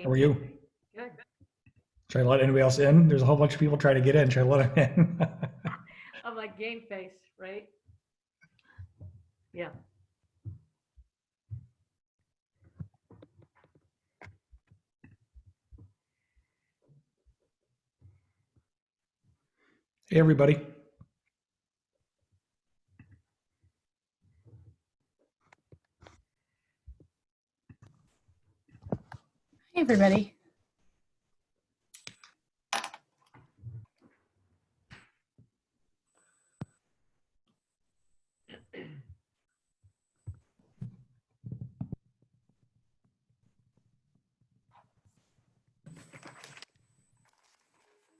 How are you? Good. Should I let anybody else in? There's a whole bunch of people trying to get in. Should I let them in? I'm like game face, right? Yeah. Hey, everybody. Hey, everybody.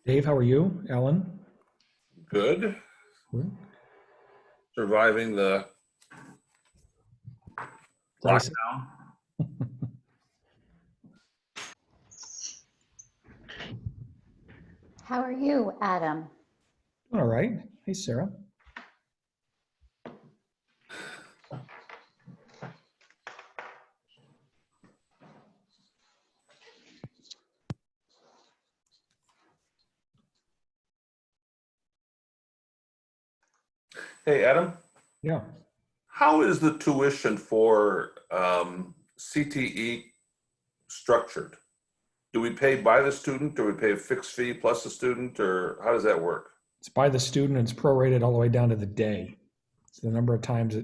Dave, how are you? Ellen? Good. Good. Surviving the Nice. lockdown. How are you, Adam? All right. Hey, Sarah. Hey, Adam, Yeah. how is the tuition for CTE structured? Do we pay by the student? Do we pay a fixed fee plus the student, or how does that work? It's by the student and it's prorated all the way down to the day. It's the number of times,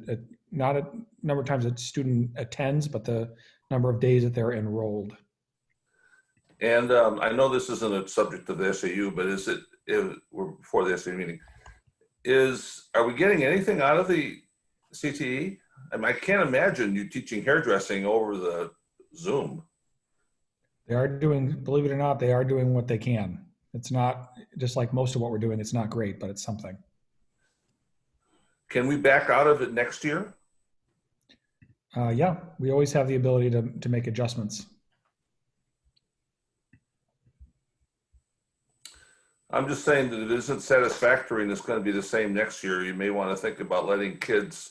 not a number of times that student attends, but the number of days that they're enrolled. And I know this isn't a subject of the SAU, but we're before the SAU meeting, are we getting anything out of the CTE? I can't imagine you teaching hairdressing over the Zoom. They are doing, believe it or not, they are doing what they can. It's not, just like most of what we're doing, it's not great, but it's something. Can we back out of it next year? Yeah, we always have the ability to make adjustments. I'm just saying that it isn't satisfactory and it's going to be the same next year. You may want to think about letting kids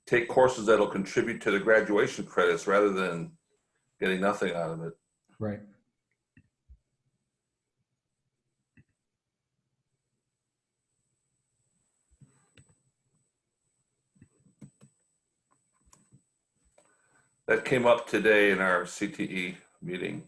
take courses that'll contribute to the graduation credits rather than getting nothing out of it. Right. That came up today in our CTE meeting.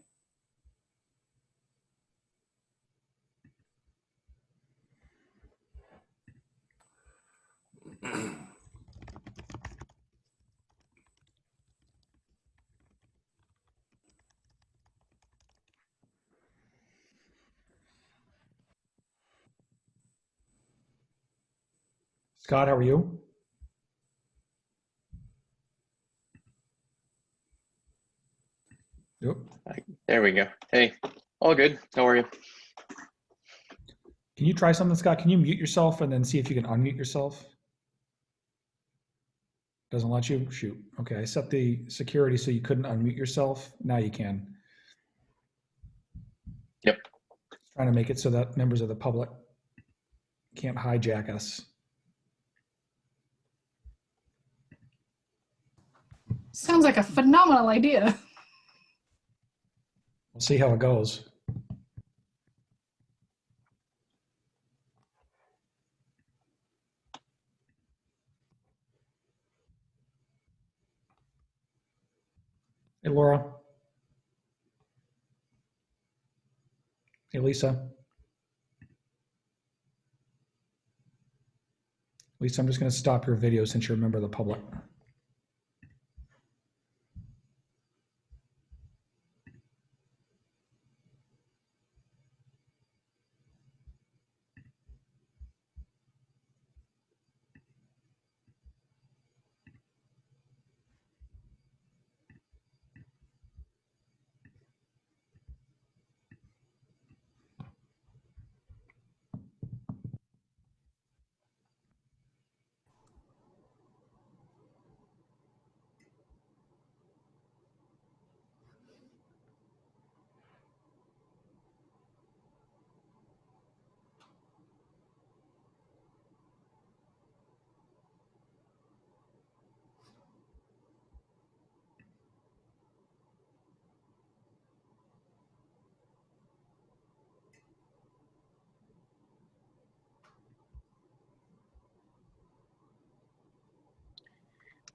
Scott, how are you? Yep. There we go. Hey, all good. How are you? Can you try something, Scott? Can you mute yourself and then see if you can unmute yourself? Doesn't let you? Shoot. Okay, I set the security so you couldn't unmute yourself. Now you can. Yep. Trying to make it so that members of the public can't hijack us. Sounds like a phenomenal idea. We'll see how it goes. Hey, Laura. Hey, Lisa. Lisa, I'm just going to stop your video since you're a member of the public.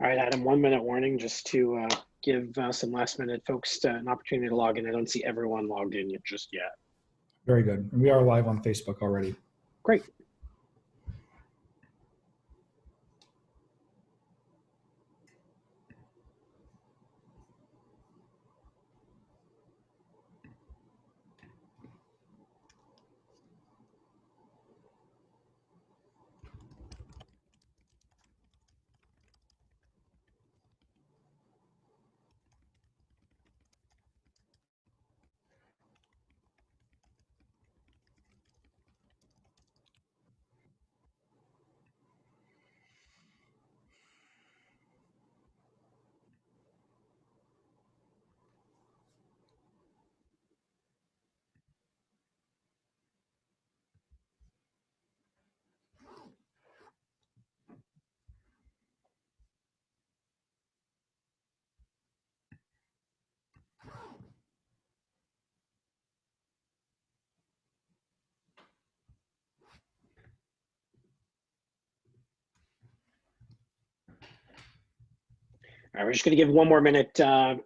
All right, Adam, 1 minute warning just to give some last minute folks an opportunity to log in. I don't see everyone logged in just yet. Very good. And we are live on Facebook already. Great. All right, we're just going to give 1 more minute.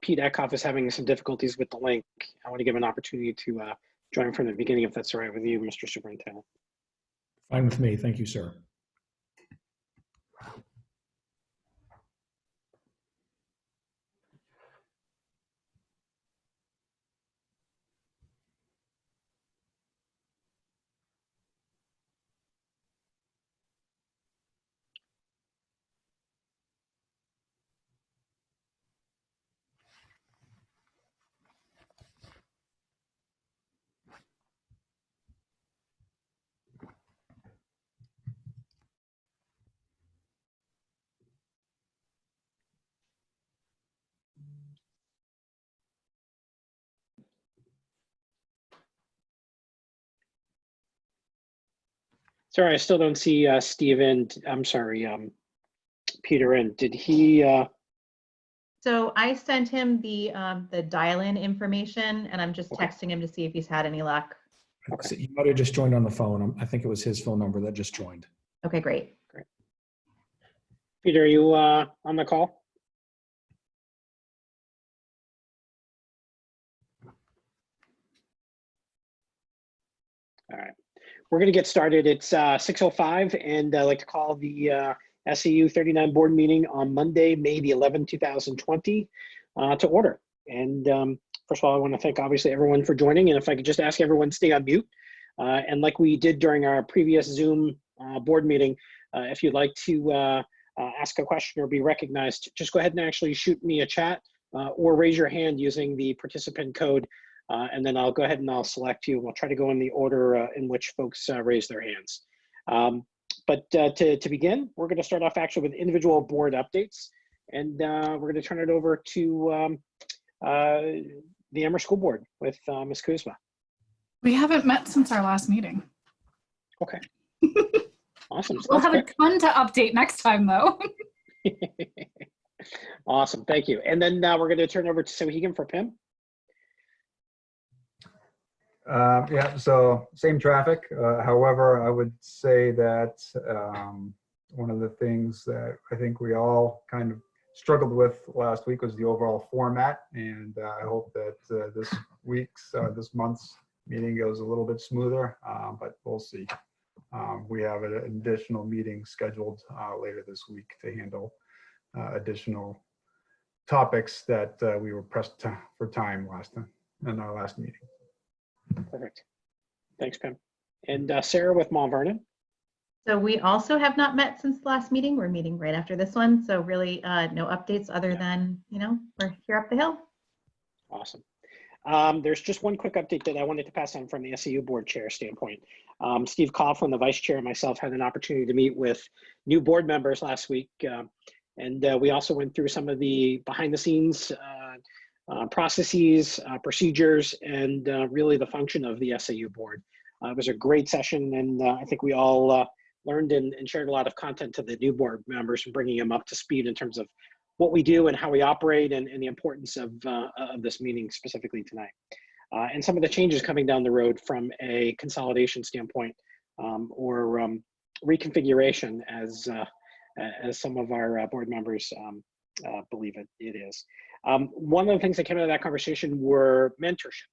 Pete Eckhoff is having some difficulties with the link. I want to give an opportunity to join from the beginning, if that's all right with you, Mr. Superintendent. Fine with me. Thank you, sir. Sorry, I still don't see Steven. I'm sorry, Peter in. Did he? So I sent him the dial-in information, and I'm just Okay. texting him to see if he's had any luck. Okay. So he might have just joined on the phone. I think it was his phone number that just joined. Okay, great. Peter, are you on the call? All right, we're going to get started. It's 6:05, and I'd like to call the SAU 39 board meeting on Monday, May the 11th, 2020 to order. And first of all, I want to thank obviously everyone for joining. And if I could just ask everyone to stay on mute. And like we did during our previous Zoom board meeting, if you'd like to ask a question or be recognized, just go ahead and actually shoot me a chat or raise your hand using the participant code. And then I'll go ahead and I'll select you. We'll try to go in the order in which folks raise their hands. But to begin, we're going to start off actually with individual board updates. And we're going to turn it over to the Amherst School Board with Ms. Kuzma. We haven't met since our last meeting. Okay. Awesome. We'll That's have a quick. ton to update next time, though. Awesome. Thank you. And then we're going to turn over to Hagen for Pim. Yeah, so same traffic. However, I would say that one of the things that I think we all kind of struggled with last week was the overall format. And I hope that this month's meeting goes a little bit smoother, but we'll see. We have an additional meeting scheduled later this week to handle additional topics that we were pressed for time in our last meeting. Perfect. Thanks, Pim. And Sarah with Mount Vernon. So we also have not met since the last meeting. We're meeting right after this one. So really no updates other than, we're here up the hill. Awesome. There's just one quick update that I wanted to pass on from the SAU board chair standpoint. Steve Coughlin, the vice chair, and myself had an opportunity to meet with new board members last week. And we also went through some of the behind the scenes processes, procedures, and really the function of the SAU board. It was a great session, and I think we all learned and shared a lot of content to the new board members and bringing them up to speed in terms of what we do and how we operate and the importance of this meeting specifically tonight. And some of the changes coming down the road from a consolidation standpoint or reconfiguration, as as some of our board members believe it is. One of the things that came out of that conversation were mentorship.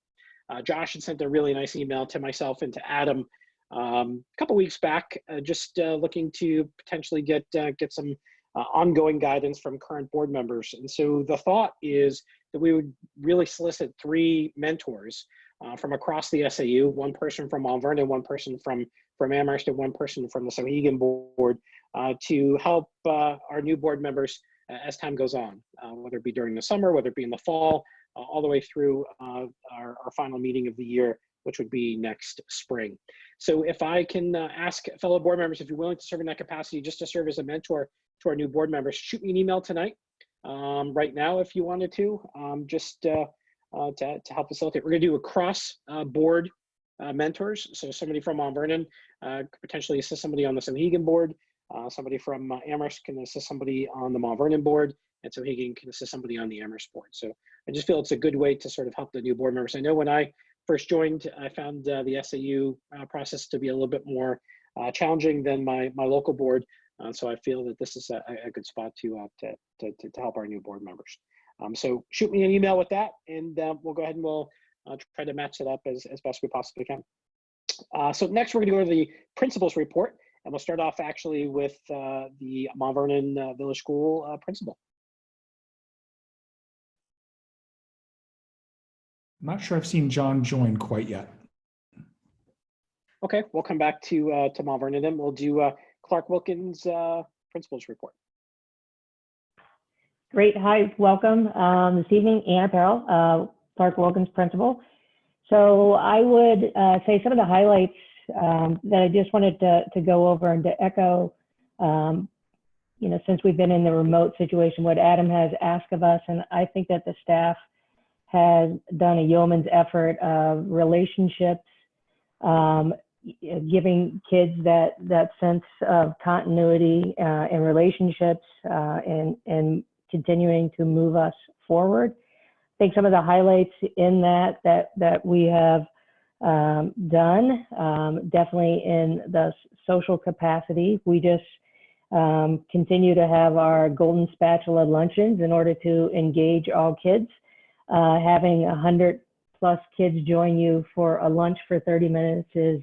Josh had sent a really nice email to myself and to Adam a couple weeks back, just looking to potentially get some ongoing guidance from current board members. And so the thought is that we would really solicit 3 mentors from across the SAU, one person from Mount Vernon, one person from Amherst, and one person from the Hagen board, to help our new board members as time goes on, whether it be during the summer, whether it be in the fall, all the way through our final meeting of the year, which would be next spring. So if I can ask fellow board members, if you're willing to serve in that capacity, just to serve as a mentor to our new board members, shoot me an email tonight, right now, if you wanted to, just to help facilitate. We're gonna do a cross board mentors. So somebody from Mount Vernon could potentially assist somebody on the Hagen board. Somebody from Amherst can assist somebody on the Mount Vernon board, and so Hagen can assist somebody on the Amherst board. So I just feel it's a good way to sort of help the new board members. I know when I first joined, I found the SAU process to be a little bit more challenging than my local board. So I feel that this is a good spot to help our new board members. So shoot me an email with that, and we'll go ahead and we'll try to match it up as best we possibly can. So next we're going to go to the principal's report, and we'll start off actually with the Mount Vernon Village School principal. I'm not sure I've seen John join quite yet. Okay, we'll come back to Mount Vernon, and we'll do Clark Wilkins' principal's report. Great. Hi, welcome this evening, Anna Parrill, Clark Wilkins principal. So I would say some of the highlights that I just wanted to go over and to echo, since we've been in the remote situation, what Adam has asked of us, and I think that the staff has done a yeoman's effort of relationships, giving kids that sense of continuity in relationships, and continuing to move us forward. I think some of the highlights in that we have done, definitely in the social capacity. We just continue to have our golden spatula luncheons in order to engage all kids. Having 100+ kids join you for a lunch for 30 minutes is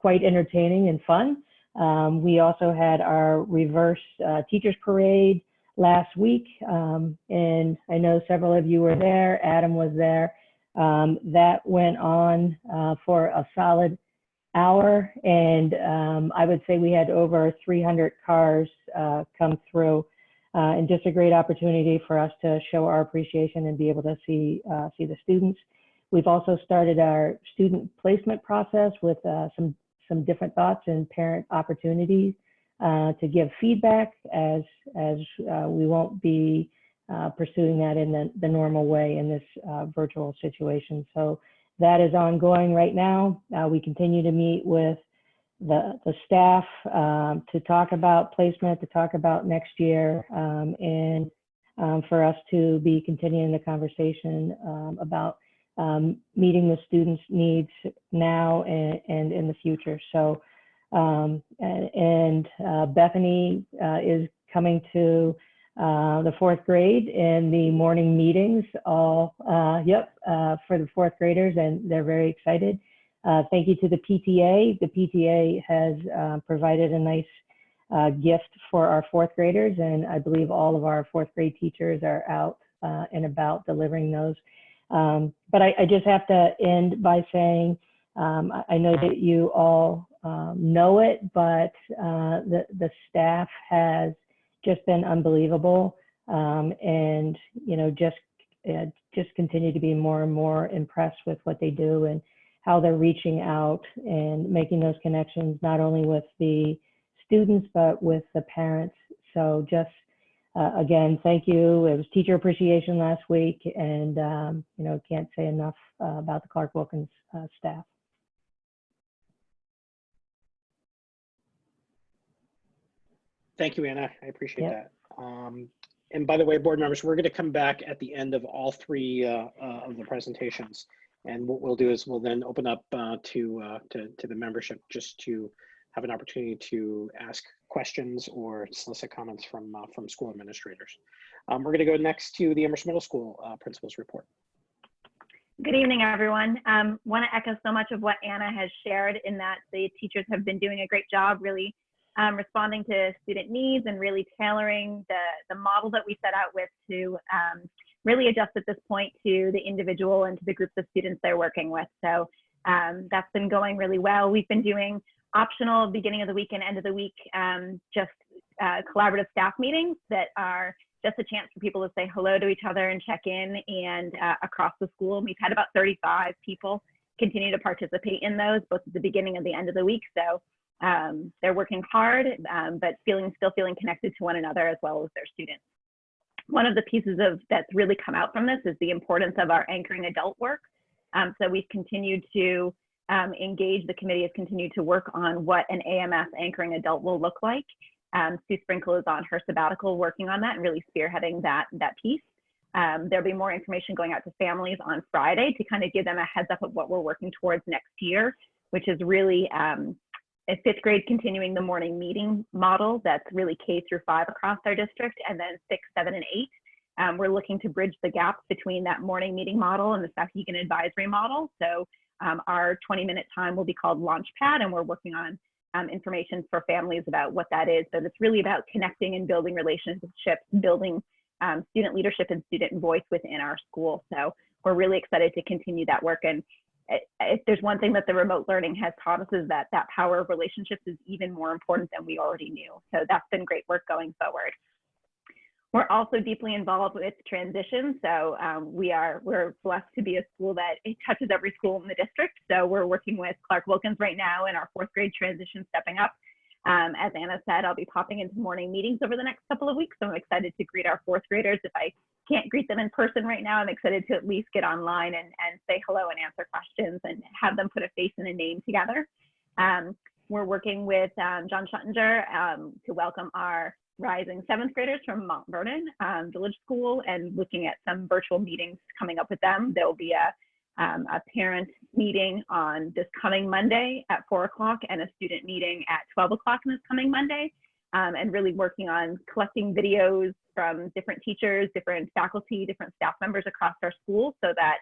quite entertaining and fun. We also had our reverse teachers parade last week, and I know several of you were there. Adam was there. That went on for a solid hour, and I would say we had over 300 cars come through, and just a great opportunity for us to show our appreciation and be able to see the students. We've also started our student placement process with some different thoughts and parent opportunities to give feedback, as we won't be pursuing that in the normal way in this virtual situation. So that is ongoing right now. We continue to meet with the staff to talk about placement, to talk about next year, and for us to be continuing the conversation about meeting the students' needs now and in the future. So, Bethany is coming to the 4th grade in the morning meetings, for the 4th graders, and they're very excited. Thank you to the PTA. The PTA has provided a nice gift for our 4th graders, and I believe all of our 4th grade teachers are out and about delivering those. But I just have to end by saying, I know that you all know it, but the staff has just been unbelievable, and just continue to be more and more impressed with what they do and how they're reaching out and making those connections, not only with the students, but with the parents. So just, again, thank you. It was Teacher Appreciation last week, and, can't say enough about the Clark Wilkins staff. Thank you, Anna. I appreciate that. And by the way, board members, we're going to come back at the end of all 3 of the presentations. And what we'll do is we'll then open up to the membership just to have an opportunity to ask questions or solicit comments from school administrators. We're going to go next to the Emerson Middle School principal's report. Good evening, everyone. Want to echo so much of what Anna has shared in that the teachers have been doing a great job really responding to student needs and really tailoring the model that we set out with to really adjust at this point to the individual and to the groups of students they're working with. So that's been going really well. We've been doing optional beginning of the week and end of the week, just collaborative staff meetings that are just a chance for people to say hello to each other and check in and across the school. And we've had about 35 people continue to participate in those, both at the beginning and the end of the week. So they're working hard, but still feeling connected to one another as well as their students. One of the pieces that's really come out from this is the importance of our anchoring adult work. So we've continued to engage, the committee has continued to work on what an AMS anchoring adult will look like. Sue Sprinkle is on her sabbatical working on that and really spearheading that piece. There'll be more information going out to families on Friday to kind of give them a heads up of what we're working towards next year, which is really in fifth grade continuing the morning meeting model that's really K through 5 across our district, and then 6, 7, and 8. We're looking to bridge the gap between that morning meeting model and the Hagen advisory model. So our 20-minute time will be called Launchpad, and we're working on information for families about what that is. But it's really about connecting and building relationships, building student leadership and student voice within our school. So we're really excited to continue that work. And if there's one thing that the remote learning has taught us is that power of relationships is even more important than we already knew. So that's been great work going forward. We're also deeply involved with transition. So we're blessed to be a school that it touches every school in the district. So we're working with Clark Wilkins right now in our 4th grade transition stepping up. As Anna said, I'll be popping into morning meetings over the next couple of weeks. So I'm excited to greet our 4th graders. If I can't greet them in person right now, I'm excited to at least get online and say hello and answer questions and have them put a face and a name together. We're working with John Schuttinger to welcome our rising 7th graders from Mount Vernon Village School and looking at some virtual meetings coming up with them. There will be a parent meeting on this coming Monday at 4 o'clock and a student meeting at 12 o'clock this coming Monday, and really working on collecting videos from different teachers, different faculty, different staff members across our school so that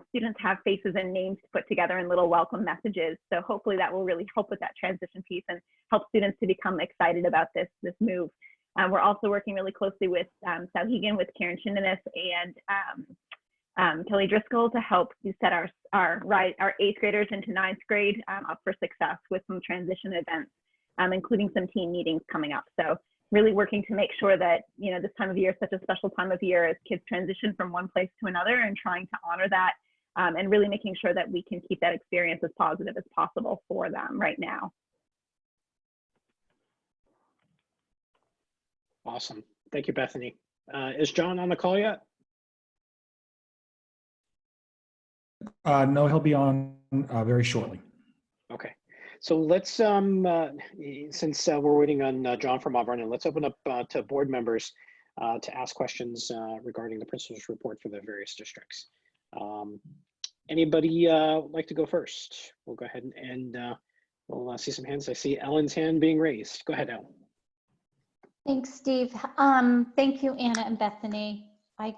students have faces and names to put together in little welcome messages. So hopefully that will really help with that transition piece and help students to become excited about this move. We're also working really closely with SAU Hagen, with Karen Shindenis and Kelly Driscoll to help set our 8th graders into 9th grade up for success with some transition events, including some team meetings coming up. So really working to make sure that, this time of year is such a special time of year as kids transition from one place to another, and trying to honor that and really making sure that we can keep that experience as positive as possible for them right now. Awesome. Thank you, Bethany. Is John on the call yet? No, he'll be on very shortly. Okay. So let's, since we're waiting on John from Mount Vernon, let's open up to board members to ask questions regarding the principal's report for the various districts. Anybody like to go first? We'll go ahead and we'll see some hands. I see Ellen's hand being raised. Go ahead, Ellen. Thanks, Steve. Thank you, Anna and Bethany. I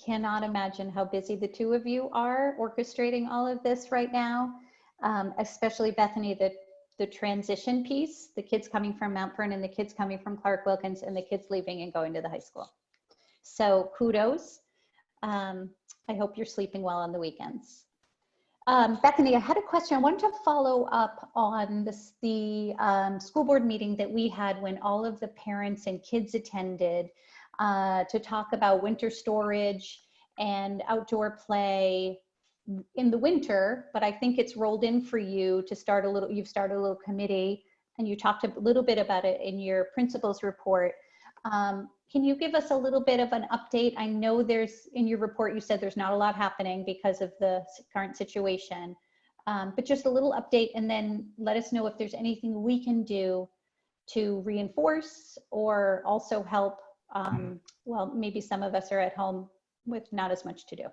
cannot imagine how busy the two of you are orchestrating all of this right now, especially Bethany, the transition piece, the kids coming from Mount Vernon, the kids coming from Clark Wilkins, and the kids leaving and going to the high school. So kudos. I hope you're sleeping well on the weekends. Bethany, I had a question. I wanted to follow up on the school board meeting that we had when all of the parents and kids attended to talk about winter storage and outdoor play in the winter, but I think it's rolled in for you to start a little, you've started a little committee, and you talked a little bit about it in your principal's report. Can you give us a little bit of an update? I know in your report, you said there's not a lot happening because of the current situation, but just a little update, and then let us know if there's anything we can do to reinforce or also help. Well, maybe some of us are at home with not as much to do.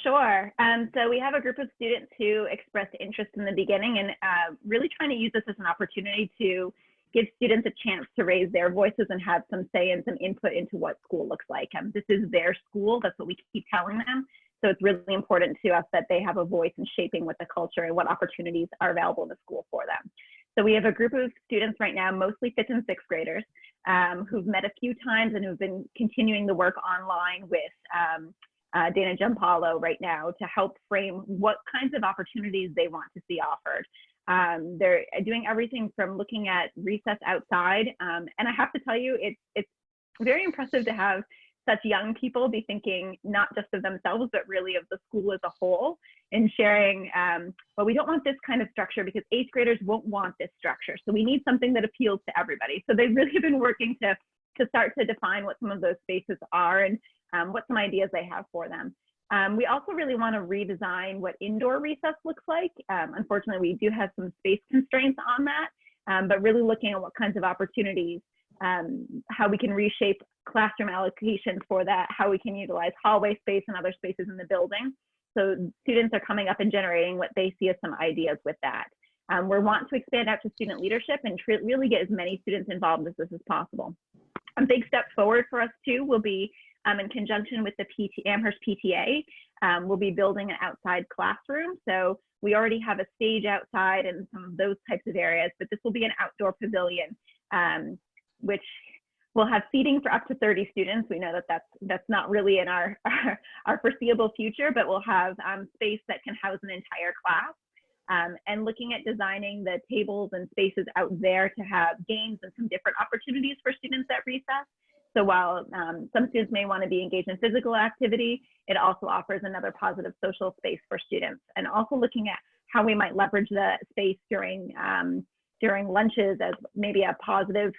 Sure. So we have a group of students who expressed interest in the beginning and really trying to use this as an opportunity to give students a chance to raise their voices and have some say and some input into what school looks like. This is their school. That's what we keep telling them. So it's really important to us that they have a voice in shaping what the culture and what opportunities are available in the school for them. So we have a group of students right now, mostly 5th and 6th graders, who've met a few times and who've been continuing the work online with Dana Giampaolo right now to help frame what kinds of opportunities they want to see offered. They're doing everything from looking at recess outside. And I have to tell you, it's very impressive to have such young people be thinking not just of themselves, but really of the school as a whole and sharing, well, we don't want this kind of structure because 8th graders won't want this structure. So we need something that appeals to everybody. So they've really been working to start to define what some of those spaces are and what some ideas they have for them. We also really want to redesign what indoor recess looks like. Unfortunately, we do have some space constraints on that, but really looking at what kinds of opportunities, how we can reshape classroom allocations for that, how we can utilize hallway space and other spaces in the building. So students are coming up and generating what they see as some ideas with that. We want to expand out to student leadership and really get as many students involved as this is possible. A big step forward for us too will be in conjunction with the Amherst PTA, we'll be building an outside classroom. So we already have a stage outside and some of those types of areas, but this will be an outdoor pavilion, which will have seating for up to 30 students. We know that that's not really in our foreseeable future, but we'll have space that can house an entire class. And looking at designing the tables and spaces out there to have games and some different opportunities for students at recess. So while some students may want to be engaged in physical activity, it also offers another positive social space for students. And also looking at how we might leverage the space during lunches as maybe a positive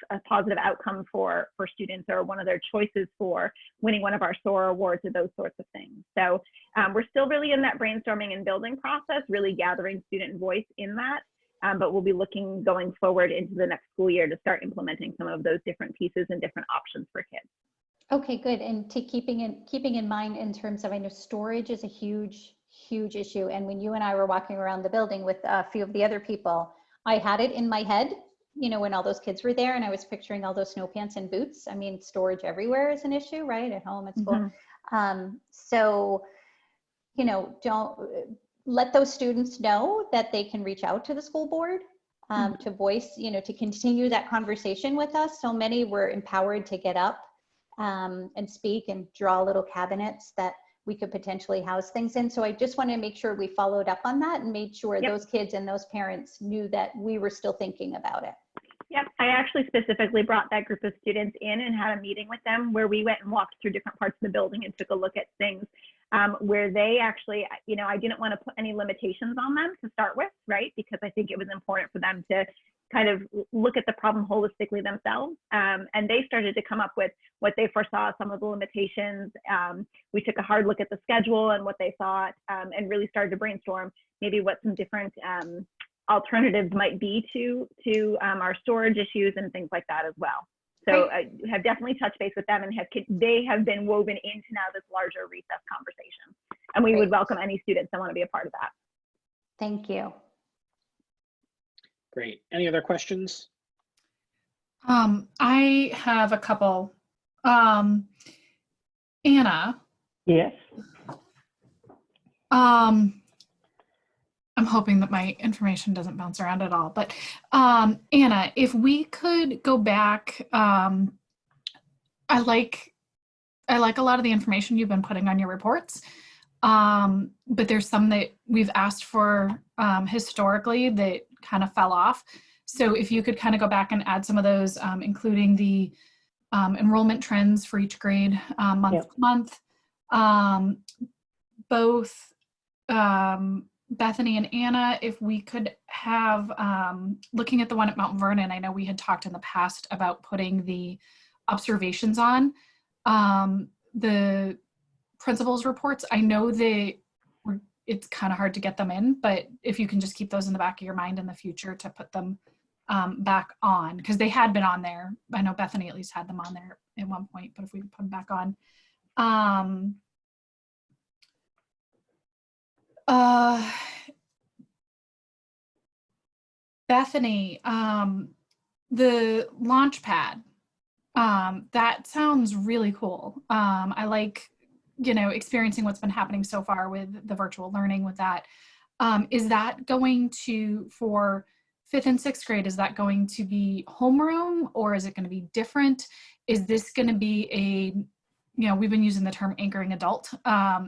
outcome for students or one of their choices for winning one of our SOAR awards or those sorts of things. So we're still really in that brainstorming and building process, really gathering student voice in that. But we'll be looking going forward into the next school year to start implementing some of those different pieces and different options for kids. Okay, good. And to keeping in mind in terms of, I know storage is a huge issue. And when you and I were walking around the building with a few of the other people, I had it in my head, you know, when all those kids were there and I was picturing all those snow pants and boots. I mean, storage everywhere is an issue, right? At home, at school. So, you know, don't let those students know that they can reach out to the school board to voice, you know, to continue that conversation with us. So many were empowered to get up and speak and draw little cabinets that we could potentially house things in. So I just want to make sure we followed up on that and made sure those kids and those parents knew that we were still thinking about it. Yep, I actually specifically brought that group of students in and had a meeting with them where we went and walked through different parts of the building and took a look at things where they actually, you know, I didn't want to put any limitations on them to start with, right? Because I think it was important for them to kind of look at the problem holistically themselves. And they started to come up with what they foresaw, some of the limitations. We took a hard look at the schedule and what they thought and really started to brainstorm maybe what some different alternatives might be to our storage issues and things like that as well. So I have definitely touched base with them and they have been woven into now this larger recess conversation. And we would welcome any students that want to be a part of that. Thank you. Great. Any other questions? I have a couple. Anna. Yes. I'm hoping that my information doesn't bounce around at all, but Anna, if we could go back, I like a lot of the information you've been putting on your reports, but there's some that we've asked for historically that kind of fell off. So if you could kind of go back and add some of those, including the enrollment trends for each grade month to month, both Bethany and Anna, if we could have, looking at the one at Mount Vernon, I know we had talked in the past about putting the observations on the principal's reports. I know it's kind of hard to get them in, but if you can just keep those in the back of your mind in the future to put them back on, because they had been on there. I know Bethany at least had them on there at one point, but if we could put them back on. Bethany, the launch pad, that sounds really cool. I like, experiencing what's been happening so far with the virtual learning with that. Is that going to, for 5th and 6th grade, is that going to be homeroom or is it going to be different? Is this going to be we've been using the term anchoring adult.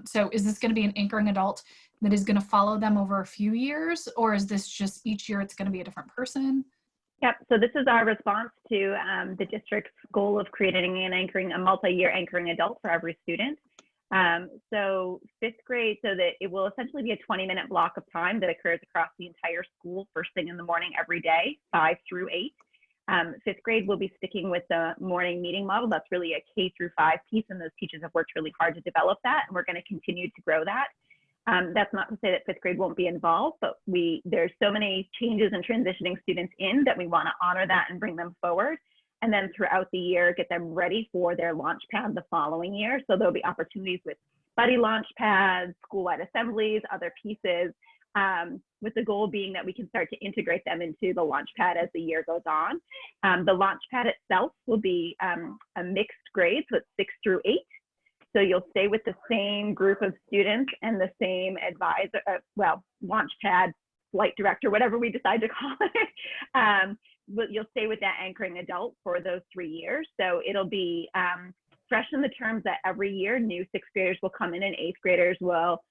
So is this going to be an anchoring adult that is going to follow them over a few years, or is this just each year it's going to be a different person? Yep, so this is our response to the district's goal of creating a multi-year anchoring adult for every student. So 5th grade, so that it will essentially be a 20-minute block of time that occurs across the entire school first thing in the morning every day, 5 through 8. 5th grade will be sticking with the morning meeting model. That's really a K through 5 piece, and those teachers have worked really hard to develop that, and we're going to continue to grow that. That's not to say that 5th grade won't be involved, but there's so many changes and transitioning students in that we want to honor that and bring them forward. And then throughout the year, get them ready for their launch pad the following year. So there'll be opportunities with buddy launch pads, school-wide assemblies, other pieces, with the goal being that we can start to integrate them into the launch pad as the year goes on. The launch pad itself will be a mixed grade, so it's 6 through 8. So you'll stay with the same group of students and the same advisor, launch pad, flight director, whatever we decide to call it. But you'll stay with that anchoring adult for those 3 years. So it'll be fresh in the terms that every year new 6th graders will come in and 8th graders will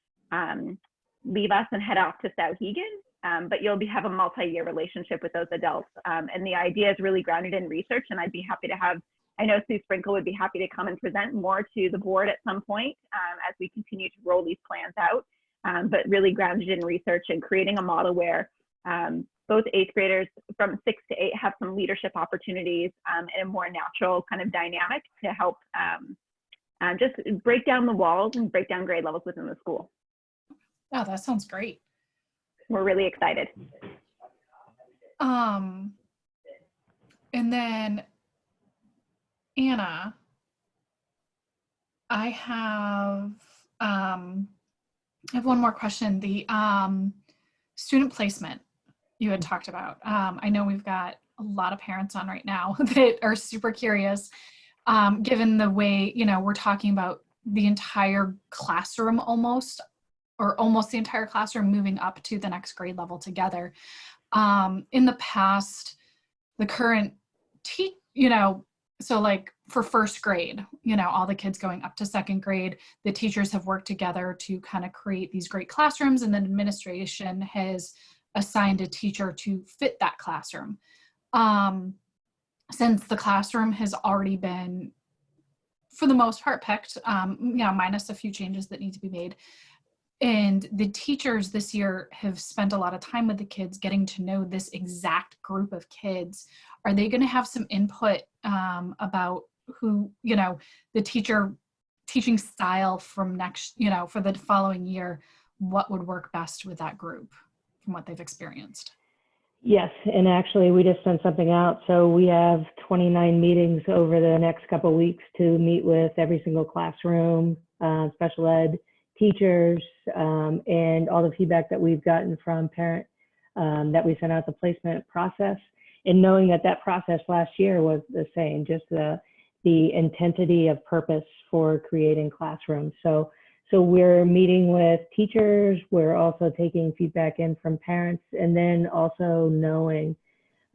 leave us and head off to SAU Hagen. But you'll have a multi-year relationship with those adults. And the idea is really grounded in research, and I'd be happy to have, I know Sue Sprinkle would be happy to come and present more to the board at some point as we continue to roll these plans out, but really grounded in research and creating a model where both 8th graders from 6 to 8 have some leadership opportunities in a more natural kind of dynamic to help just break down the walls and break down grade levels within the school. Oh, that sounds great. We're really excited. And then Anna, I have one more question. The student placement you had talked about. I know we've got a lot of parents on right now that are super curious, given the way, we're talking about the entire classroom almost the entire classroom moving up to the next grade level together. In the past, the current so like for 1st grade, all the kids going up to 2nd grade, the teachers have worked together to kind of create these great classrooms, and then administration has assigned a teacher to fit that classroom. Since the classroom has already been, for the most part, picked, minus a few changes that need to be made. And the teachers this year have spent a lot of time with the kids getting to know this exact group of kids. Are they going to have some input about who, the teaching style from next, for the following year, what would work best with that group from what they've experienced? Yes, and actually we just sent something out. So we have 29 meetings over the next couple of weeks to meet with every single classroom, special ed teachers, and all the feedback that we've gotten from parents that we sent out the placement process. And knowing that process last year was the same, just the intensity of purpose for creating classrooms. So we're meeting with teachers, we're also taking feedback in from parents, and then also knowing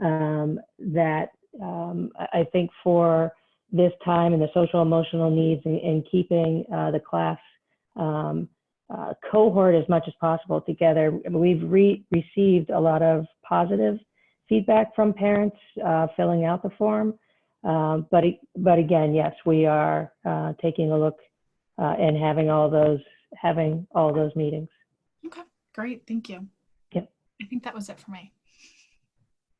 that I think for this time and the social emotional needs and keeping the class cohort as much as possible together, we've received a lot of positive feedback from parents filling out the form. But again, yes, we are taking a look and having all those meetings. Okay, great, thank you. Yep. I think that was it for me.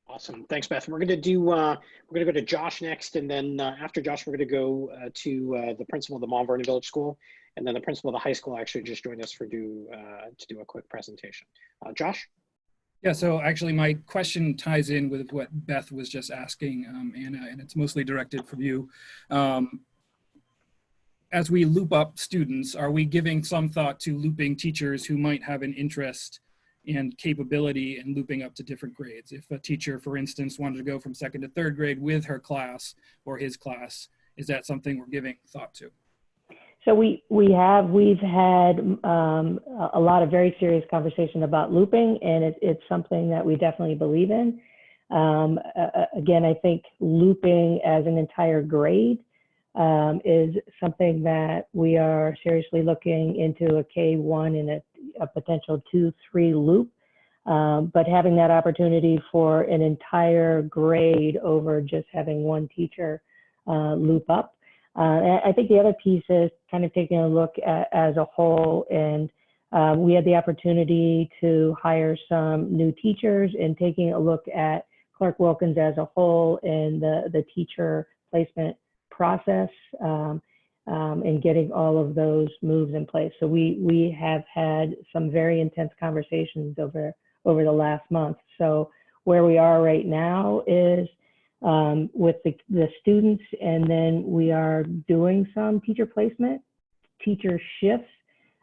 Awesome, thanks, Beth. We're gonna go to Josh next, and then after Josh, we're gonna go to the principal of the Mount Vernon Village School, and then the principal of the high school actually just joined us to do a quick presentation. Josh? Yeah, so actually my question ties in with what Beth was just asking, Anna, and it's mostly directed for you. as we loop up students, are we giving some thought to looping teachers who might have an interest and capability in looping up to different grades? If a teacher, for instance, wanted to go from 2nd to 3rd grade with her class or his class, is that something we're giving thought to? So we've had a lot of very serious conversation about looping, and it's something that we definitely believe in. Again, I think looping as an entire grade is something that we are seriously looking into, a K1 and a potential 2-3 loop. But having that opportunity for an entire grade over just having one teacher loop up. I think the other piece is kind of taking a look at as a whole, and we had the opportunity to hire some new teachers and taking a look at Clark Wilkins as a whole and the teacher placement process and getting all of those moves in place. So we have had some very intense conversations over the last month. So where we are right now is with the students, and then we are doing some teacher placement, teacher shifts,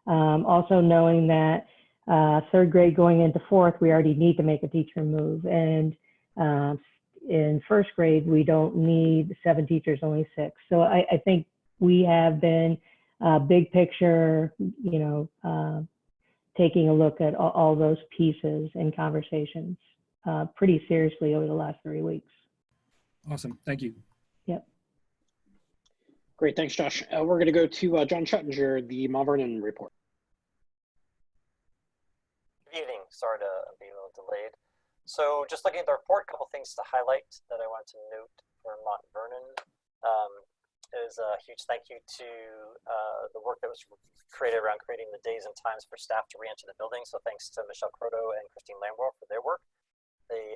also knowing that 3rd grade going into 4th, we already need to make a teacher move. And in 1st grade, we don't need 7 teachers, only 6. So I think we have been big picture, taking a look at all those pieces and conversations pretty seriously over the last 3 weeks. Awesome. Thank you. Yep. Great. Thanks, Josh. We're going to go to John Schuttinger, the Mount Vernon report. Good evening. Sorry to be a little delayed. So just looking at the report, a couple things to highlight that I want to note for Mount Vernon. Is a huge thank you to the work that was created around creating the days and times for staff to re-enter the building. So thanks to Michelle Croto and Christine Lamborn for their work. They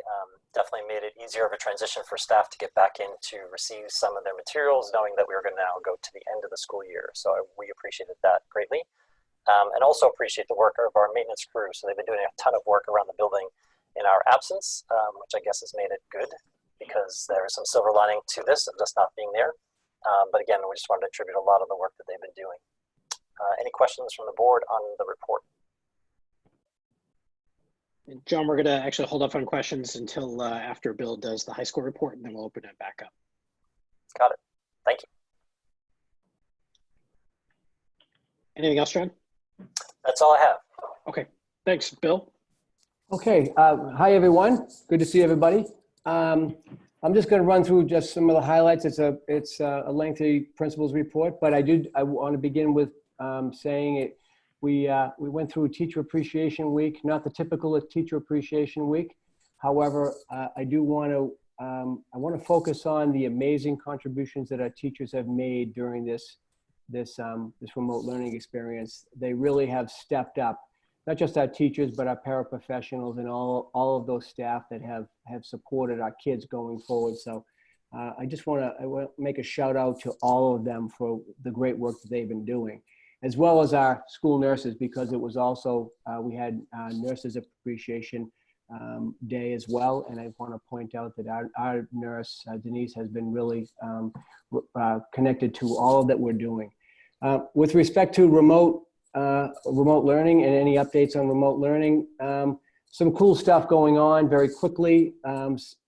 definitely made it easier of a transition for staff to get back in to receive some of their materials, knowing that we were going to now go to the end of the school year. So we appreciated that greatly. And also appreciate the work of our maintenance crew. So they've been doing a ton of work around the building in our absence, which I guess has made it good because there is some silver lining to this of just not being there. But again, we just wanted to attribute a lot of the work that they've been doing. Any questions from the board on the report? John, we're going to actually hold off on questions until after Bill does the high school report, and then we'll open it back up. Got it. Thank you. Anything else, John? That's all I have. Okay. Thanks, Bill. Okay. Hi, everyone. Good to see everybody. I'm just going to run through just some of the highlights. It's a lengthy principal's report, but I want to begin with saying it. We went through Teacher Appreciation Week, not the typical Teacher Appreciation Week. However, I want to focus on the amazing contributions that our teachers have made during this remote learning experience. They really have stepped up, not just our teachers, but our paraprofessionals and all of those staff that have supported our kids going forward. So I want to make a shout out to all of them for the great work that they've been doing, as well as our school nurses, because it was also, we had Nurses Appreciation Day as well. And I want to point out that our nurse, Denise, has been really connected to all that we're doing. With respect to remote learning and any updates on remote learning, some cool stuff going on very quickly.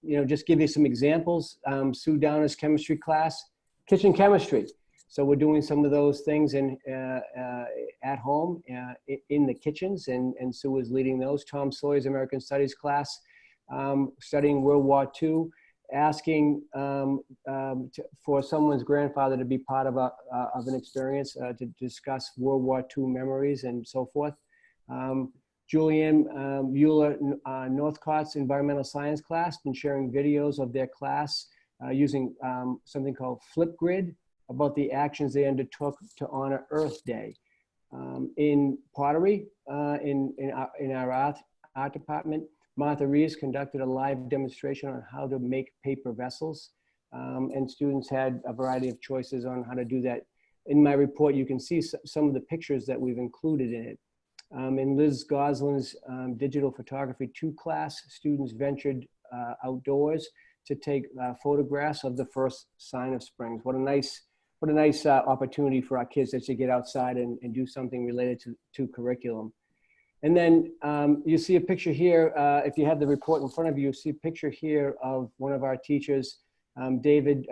Just give you some examples. Sue Downer's chemistry class, kitchen chemistry. So we're doing some of those things at home in the kitchens, and Sue is leading those. Tom Sawyer's American Studies class, studying World War II, asking for someone's grandfather to be part of an experience to discuss World War II memories and so forth. Julianne Mueller Northcott's environmental science class, been sharing videos of their class using something called Flipgrid, about the actions they undertook to honor Earth Day. In pottery, in our art department, Martha Reeves conducted a live demonstration on how to make paper vessels, and students had a variety of choices on how to do that. In my report, you can see some of the pictures that we've included in it. In Liz Goslin's Digital Photography 2 class, students ventured outdoors to take photographs of the first sign of springs. What a nice what a nice opportunity for our kids to get outside and do something related to curriculum. And then you see a picture here, if you have the report in front of you, see a picture here of one of our teachers, David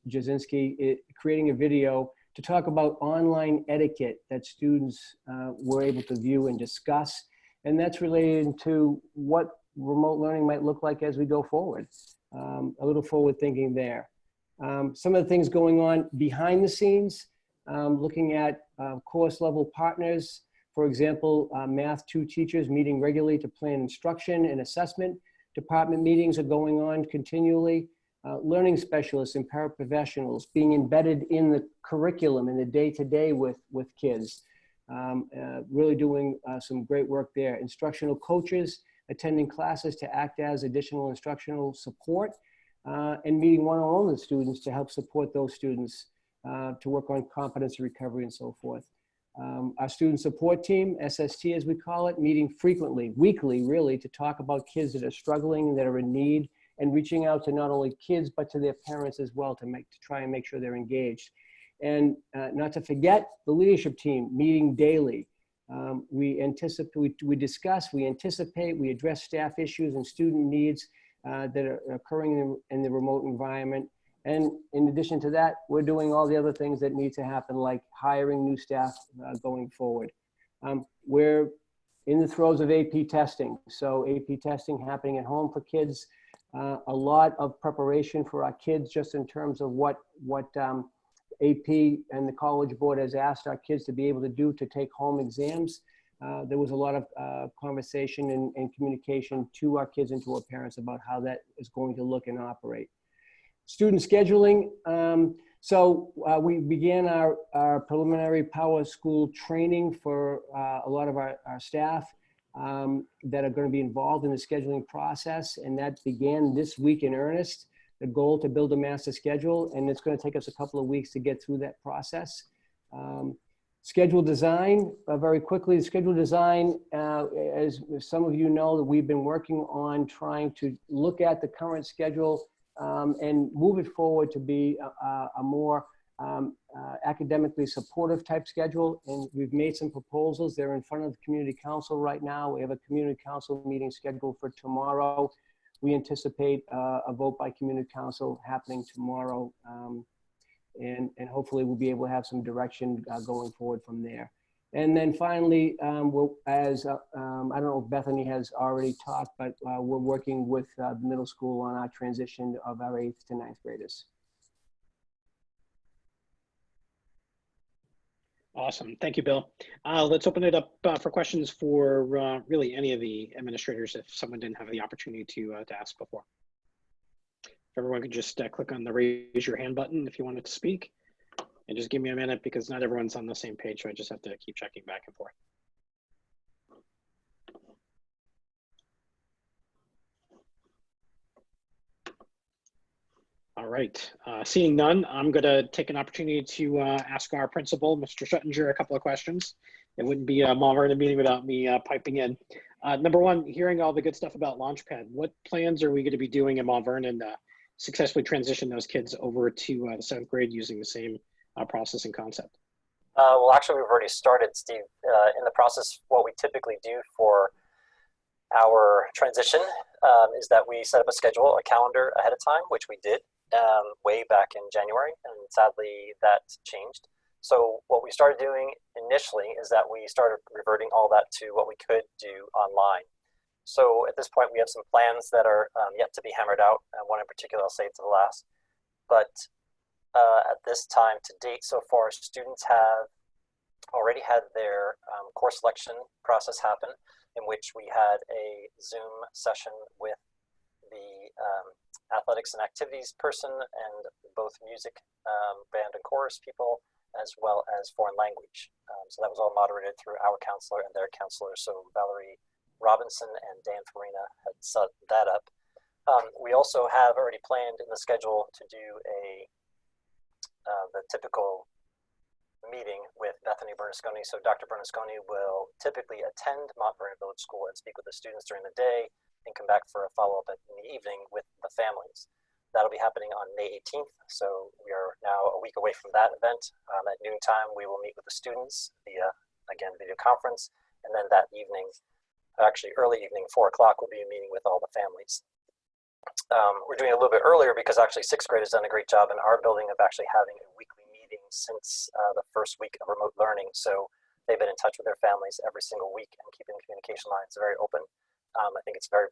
Jasinski, creating a video to talk about online etiquette that students were able to view and discuss. And that's related to what remote learning might look like as we go forward. A little forward thinking there. Some of the things going on behind the scenes, looking at course level partners. For example, Math 2 teachers meeting regularly to plan instruction and assessment. Department meetings are going on continually. Learning specialists and paraprofessionals being embedded in the curriculum in the day-to-day with kids. Really doing some great work there. Instructional coaches attending classes to act as additional instructional support and meeting one-on-one with students to help support those students to work on competence recovery and so forth. Our student support team, SST as we call it, meeting frequently, weekly really, to talk about kids that are struggling, that are in need, and reaching out to not only kids, but to their parents as well to try and make sure they're engaged. And not to forget the leadership team meeting daily. We discuss, we anticipate, we address staff issues and student needs that are occurring in the remote environment. And in addition to that, we're doing all the other things that need to happen, like hiring new staff going forward. We're in the throes of AP testing. So AP testing happening at home for kids. A lot of preparation for our kids just in terms of what AP and the College Board has asked our kids to be able to do to take home exams. There was a lot of conversation and communication to our kids and to our parents about how that is going to look and operate. Student scheduling. So we began our preliminary Power School training for a lot of our staff that are going to be involved in the scheduling process. And that began this week in earnest. The goal to build a master schedule, and it's going to take us a couple of weeks to get through that process. Schedule design, very quickly, schedule design, as some of you know, that we've been working on trying to look at the current schedule and move it forward to be a more academically supportive type schedule. And we've made some proposals. They're in front of the community council right now. We have a community council meeting scheduled for tomorrow. We anticipate a vote by community council happening tomorrow. And hopefully we'll be able to have some direction going forward from there. And then finally, I don't know if Bethany has already talked, but we're working with the middle school on our transition of our 8th to 9th graders. Awesome. Thank you, Bill. Let's open it up for questions for really any of the administrators if someone didn't have the opportunity to ask before. If everyone could just click on the raise your hand button if you wanted to speak. And just give me a minute because not everyone's on the same page, so I just have to keep checking back and forth. All right, seeing none, I'm gonna take an opportunity to ask our principal, Mr. Schuttinger, a couple of questions. It wouldn't be a Mount Vernon meeting without me piping in. Number one, hearing all the good stuff about Launchpad, what plans are we gonna be doing in Mount Vernon to successfully transition those kids over to the 7th grade using the same process and concept? Well, actually, we've already started, Steve. In the process, what we typically do for our transition is that we set up a schedule, a calendar ahead of time, which we did way back in January, and sadly that changed. So what we started doing initially is that we started reverting all that to what we could do online. So at this point, we have some plans that are yet to be hammered out. One in particular, I'll save to the last. But at this time to date, so far, students have already had their course selection process happen, in which we had a Zoom session with the athletics and activities person and both music, band and chorus people, as well as foreign language. So that was all moderated through our counselor and their counselor. So Valerie Robinson and Dan Farina had set that up. We also have already planned in the schedule to do the typical meeting with Bethany Bernasconi. So Dr. Bernasconi will typically attend Mount Vernon Village School and speak with the students during the day and come back for a follow-up in the evening with the families. that'll be happening on May 18th. So we are now a week away from that event. At noontime, we will meet with the students via, again, video conference. And then that evening, actually early evening, 4 o'clock, we'll be meeting with all the families. We're doing it a little bit earlier because actually 6th grade has done a great job in our building of actually having a weekly meeting since the first week of remote learning. So they've been in touch with their families every single week and keeping the communication lines very open. I think it's very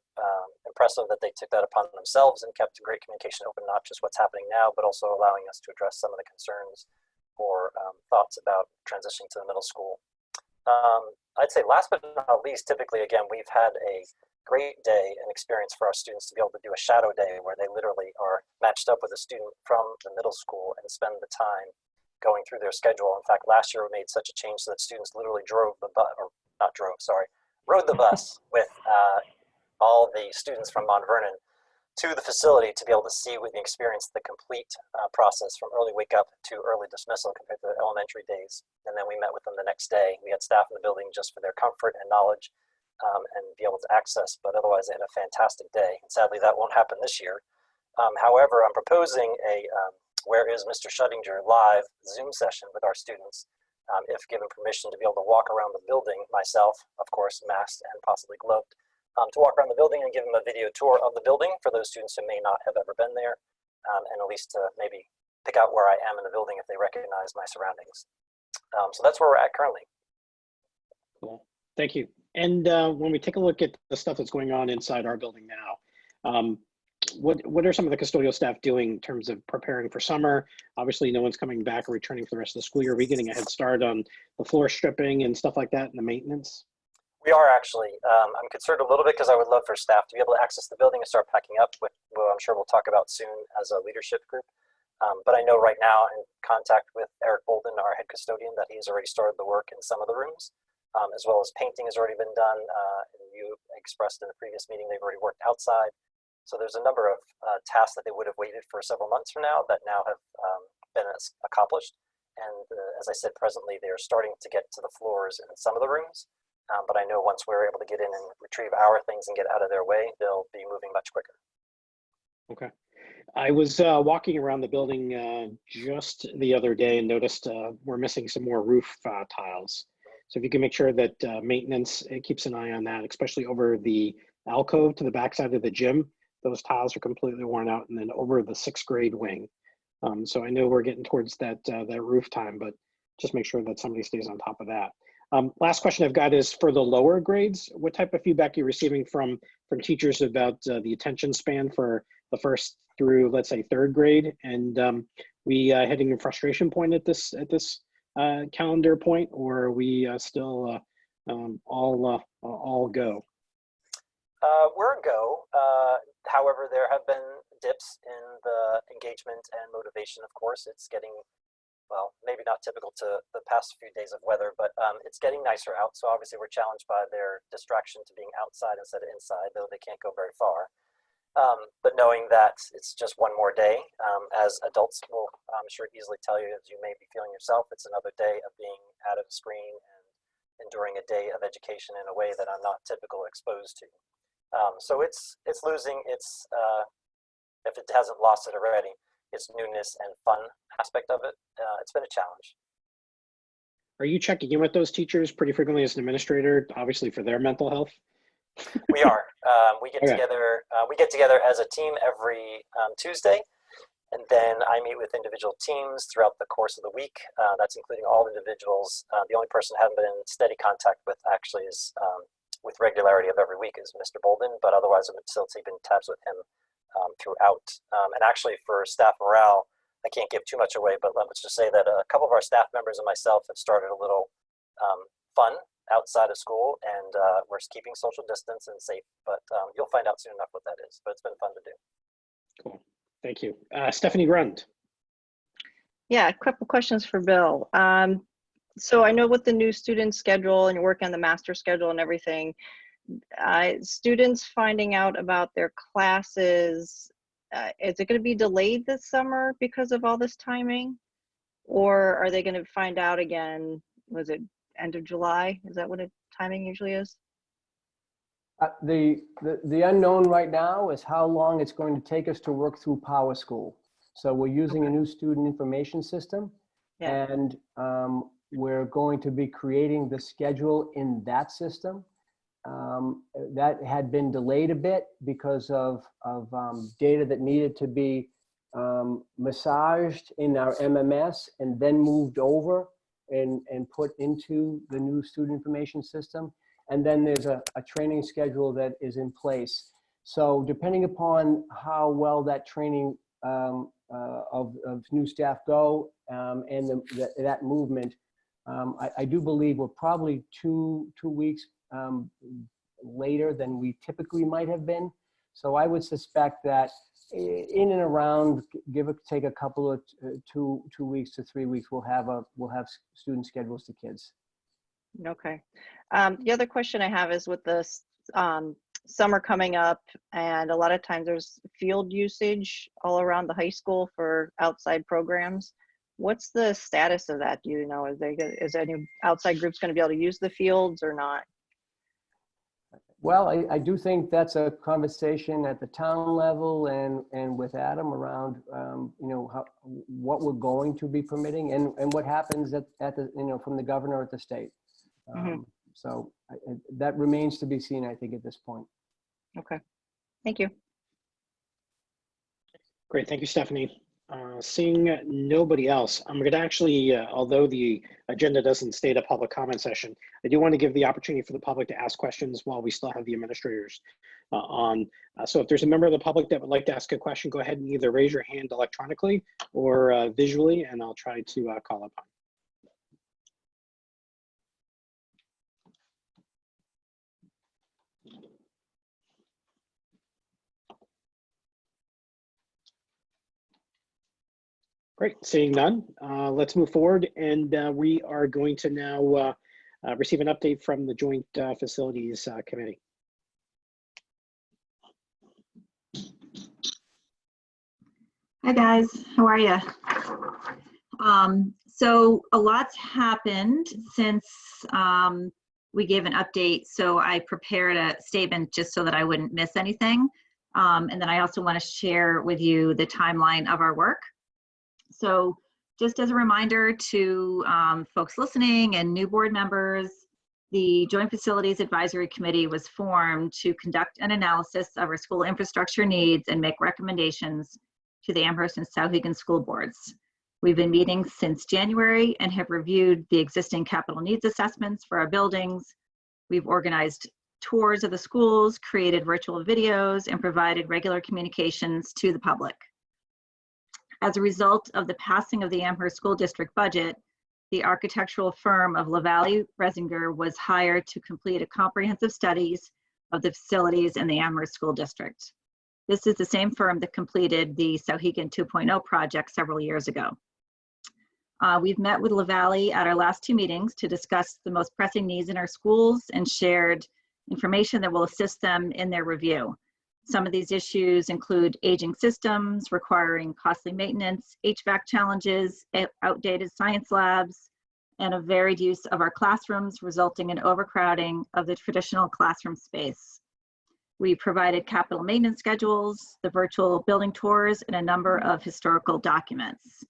impressive that they took that upon themselves and kept great communication open, not just what's happening now, but also allowing us to address some of the concerns or thoughts about transitioning to the middle school. I'd say last but not least, typically, again, we've had a great day and experience for our students to be able to do a shadow day where they literally are matched up with a student from the middle school and spend the time going through their schedule. In fact, last year we made such a change so that students literally drove the bus, or not drove, sorry, rode the bus with all the students from Mount Vernon to the facility to be able to see with the experience the complete process from early wake up to early dismissal compared to the elementary days. And then we met with them the next day. We had staff in the building just for their comfort and knowledge and be able to access, but otherwise they had a fantastic day. And sadly, that won't happen this year. However, I'm proposing a Where is Mr. Schuttinger live Zoom session with our students, if given permission to be able to walk around the building, myself, of course, masked and possibly gloved, to walk around the building and give them a video tour of the building for those students who may not have ever been there, and at least to maybe pick out where I am in the building if they recognize my surroundings. So that's where we're at currently. Cool. Thank you. And when we take a look at the stuff that's going on inside our building now, what are some of the custodial staff doing in terms of preparing for summer? Obviously, no one's coming back or returning for the rest of the school year. Are we getting a head start on the floor stripping and stuff like that and the maintenance? We are actually. I'm concerned a little bit because I would love for staff to be able to access the building and start packing up, which I'm sure we'll talk about soon as a leadership group. But I know right now, in contact with Eric Bolden, our head custodian, that he's already started the work in some of the rooms, as well as painting has already been done. And you expressed in the previous meeting they've already worked outside. So there's a number of tasks that they would have waited for several months from now that now have been accomplished. And as I said, presently they are starting to get to the floors in some of the rooms. But I know once we're able to get in and retrieve our things and get out of their way, they'll be moving much quicker. Okay. I was walking around the building just the other day and noticed we're missing some more roof tiles. So if you can make sure that maintenance keeps an eye on that, especially over the alcove to the backside of the gym, those tiles are completely worn out, and then over the 6th grade wing. So I know we're getting towards that roof time, but just make sure that somebody stays on top of that. Last question I've got is for the lower grades. What type of feedback are you receiving from teachers about the attention span for the 1st through, let's say, 3rd grade? And we hitting a frustration point at this calendar point, or are we still all go? We're a go. However, there have been dips in the engagement and motivation. Of course, it's getting, well, maybe not typical to the past few days of weather, but it's getting nicer out. So obviously we're challenged by their distraction to being outside instead of inside, though they can't go very far. But knowing that it's just one more day, as adults will, I'm sure, easily tell you, as you may be feeling yourself, it's another day of being out of the screen and enduring a day of education in a way that I'm not typically exposed to. So it's losing its, if it hasn't lost it already, its newness and fun aspect of it. It's been a challenge. Are you checking in with those teachers pretty frequently as an administrator, obviously for their mental health? We are. We get together. We get together as a team every Tuesday, and then I meet with individual teams throughout the course of the week. That's including all individuals. The only person I haven't been in steady contact with actually is with regularity of every week is Mr. Bolden, but otherwise I'm still keeping tabs with him throughout. And actually for staff morale, I can't give too much away, but let's just say that a couple of our staff members and myself have started a little fun outside of school, and we're keeping social distance and safe, but you'll find out soon enough what that is, but it's been fun to do. Cool, thank you. Stephanie Grund. Yeah, a couple questions for Bill. So I know with the new student schedule and you're working on the master schedule and everything, students finding out about their classes, is it going to be delayed this summer because of all this timing? Or are they going to find out again, was it end of July? Is that what timing usually is? The unknown right now is how long it's going to take us to work through Power School. So we're using a new student information system, and we're going to be creating the schedule in that system. That had been delayed a bit because of data that needed to be massaged in our MMS and then moved over and put into the new student information system. And then there's a training schedule that is in place. So depending upon how well that training of new staff go and that movement, I do believe we're probably two weeks later than we typically might have been. So I would suspect that in and around, give or take a couple of 2 weeks to 3 weeks, we'll have student schedules to kids. Okay. The other question I have is with this summer coming up, and a lot of times there's field usage all around the high school for outside programs. What's the status of that? Do you know? Is any outside groups going to be able to use the fields or not? Well, I do think that's a conversation at the town level and with Adam around, what we're going to be permitting and what happens at the, from the governor at the state. So that remains to be seen, I think, at this point. Okay, thank you. Great, thank you, Stephanie. Seeing nobody else, I'm going to actually, although the agenda doesn't state a public comment session, I do want to give the opportunity for the public to ask questions while we still have the administrators on. So if there's a member of the public that would like to ask a question, go ahead and either raise your hand electronically or visually, and I'll try to call upon. Great, seeing none, let's move forward, and we are going to now receive an update from the Joint Facilities Committee. Hi guys, how are you? So a lot's happened since we gave an update, so I prepared a statement just so that I wouldn't miss anything. And then I also want to share with you the timeline of our work. So just as a reminder to folks listening and new board members, the Joint Facilities Advisory Committee was formed to conduct an analysis of our school infrastructure needs and make recommendations to the Amherst and Sauhegan school boards. We've been meeting since January and have reviewed the existing capital needs assessments for our buildings. We've organized tours of the schools, created virtual videos, and provided regular communications to the public. As a result of the passing of the Amherst School District budget, the architectural firm of LaValle Bresinger was hired to complete a comprehensive studies of the facilities in the Amherst School District. This is the same firm that completed the Sauhegan 2.0 project several years ago. We've met with LaValle at our last 2 meetings to discuss the most pressing needs in our schools and shared information that will assist them in their review. Some of these issues include aging systems requiring costly maintenance, HVAC challenges, outdated science labs, and a varied use of our classrooms, resulting in overcrowding of the traditional classroom space. We provided capital maintenance schedules, the virtual building tours, and a number of historical documents.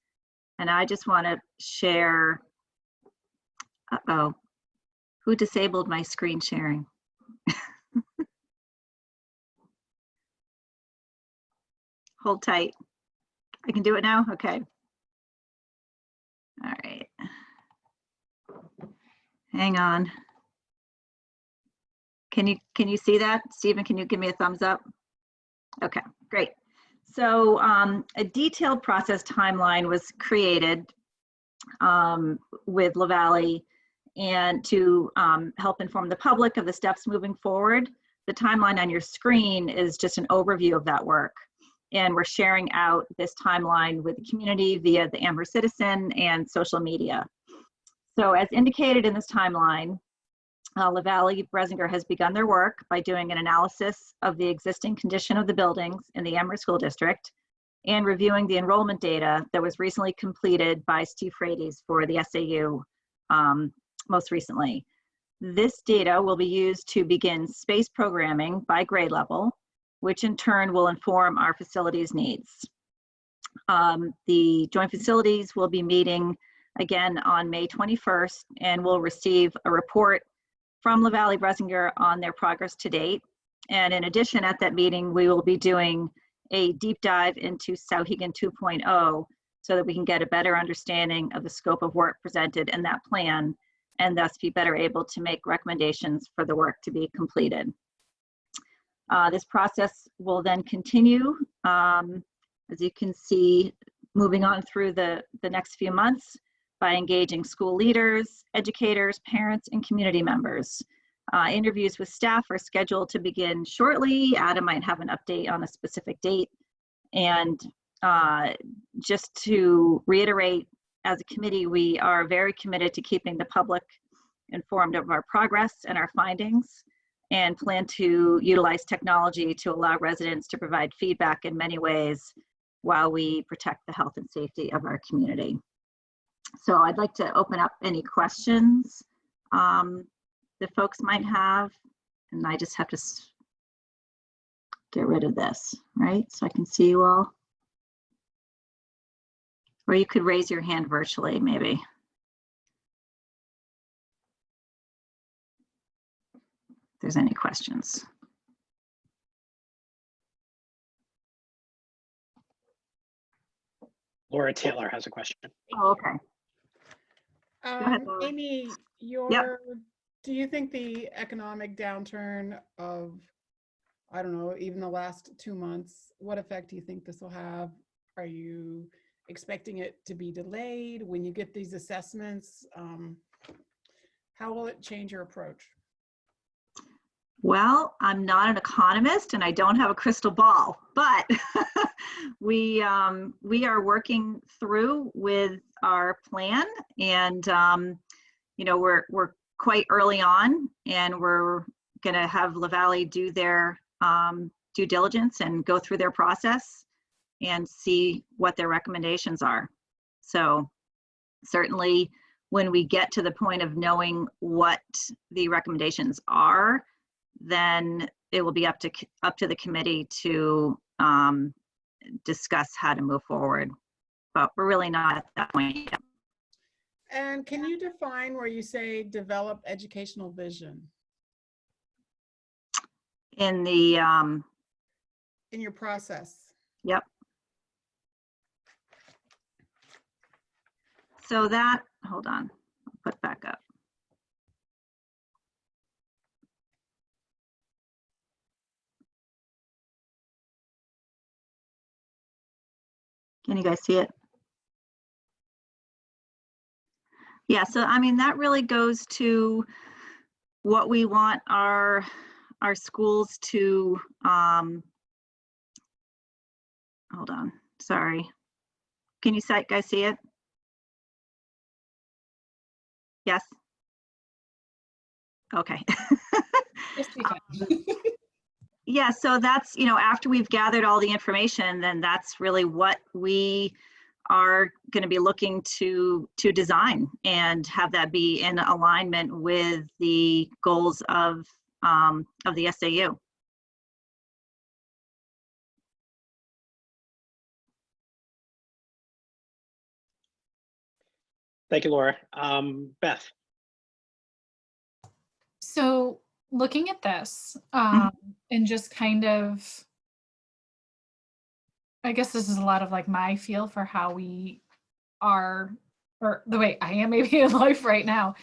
And I just want to share, who disabled my screen sharing? Hold tight. I can do it now? Okay. All right. Hang on. Can you see that? Stephen, can you give me a thumbs up? Okay, great. So a detailed process timeline was created with LaValle and to help inform the public of the steps moving forward. The timeline on your screen is just an overview of that work. And we're sharing out this timeline with the community via the Amherst Citizen and social media. So as indicated in this timeline, LaValle Bresinger has begun their work by doing an analysis of the existing condition of the buildings in the Amherst School District and reviewing the enrollment data that was recently completed by Steve Frates for the SAU most recently. This data will be used to begin space programming by grade level, which in turn will inform our facilities needs. The joint facilities will be meeting again on May 21st and will receive a report from LaValle Bresinger on their progress to date. And in addition, at that meeting, we will be doing a deep dive into Sauhegan 2.0 so that we can get a better understanding of the scope of work presented in that plan and thus be better able to make recommendations for the work to be completed. This process will then continue, as you can see, moving on through the next few months by engaging school leaders, educators, parents, and community members. Interviews with staff are scheduled to begin shortly. Adam might have an update on a specific date. And just to reiterate, as a committee, we are very committed to keeping the public informed of our progress and our findings, and plan to utilize technology to allow residents to provide feedback in many ways while we protect the health and safety of our community. So I'd like to open up any questions that folks might have, and I just have to get rid of this, right? So I can see you all. Or you could raise your hand virtually, maybe. If there's any questions. Laura Taylor has a question. Oh, okay. ahead, Laura. Amy, do you think the economic downturn of, I don't know, even the last 2 months, what effect do you think this will have? Are you expecting it to be delayed when you get these assessments? How will it change your approach? Well, I'm not an economist and I don't have a crystal ball, but we are working through with our plan, and you know, we're quite early on, and we're going to have LaValle do their due diligence and go through their process and see what their recommendations are. So certainly when we get to the point of knowing what the recommendations are, then it will be up to the committee to discuss how to move forward. But we're really not at that point yet. And can you define where you say develop educational vision? In the in your process. Yep. So that, hold on, I'll put it back up. Can you guys see it? Yeah, so I mean, that really goes to what we want our schools to, hold on, sorry. Can you guys see it? Yes? Okay. Yes, we can. Yeah, so that's, you know, after we've gathered all the information, then that's really what we are going to be looking to design and have that be in alignment with the goals of the SAU. Thank you, Laura. Beth. So looking at this and just kind of, I guess this is a lot of like my feel for how we are, or the way I am maybe in life right now.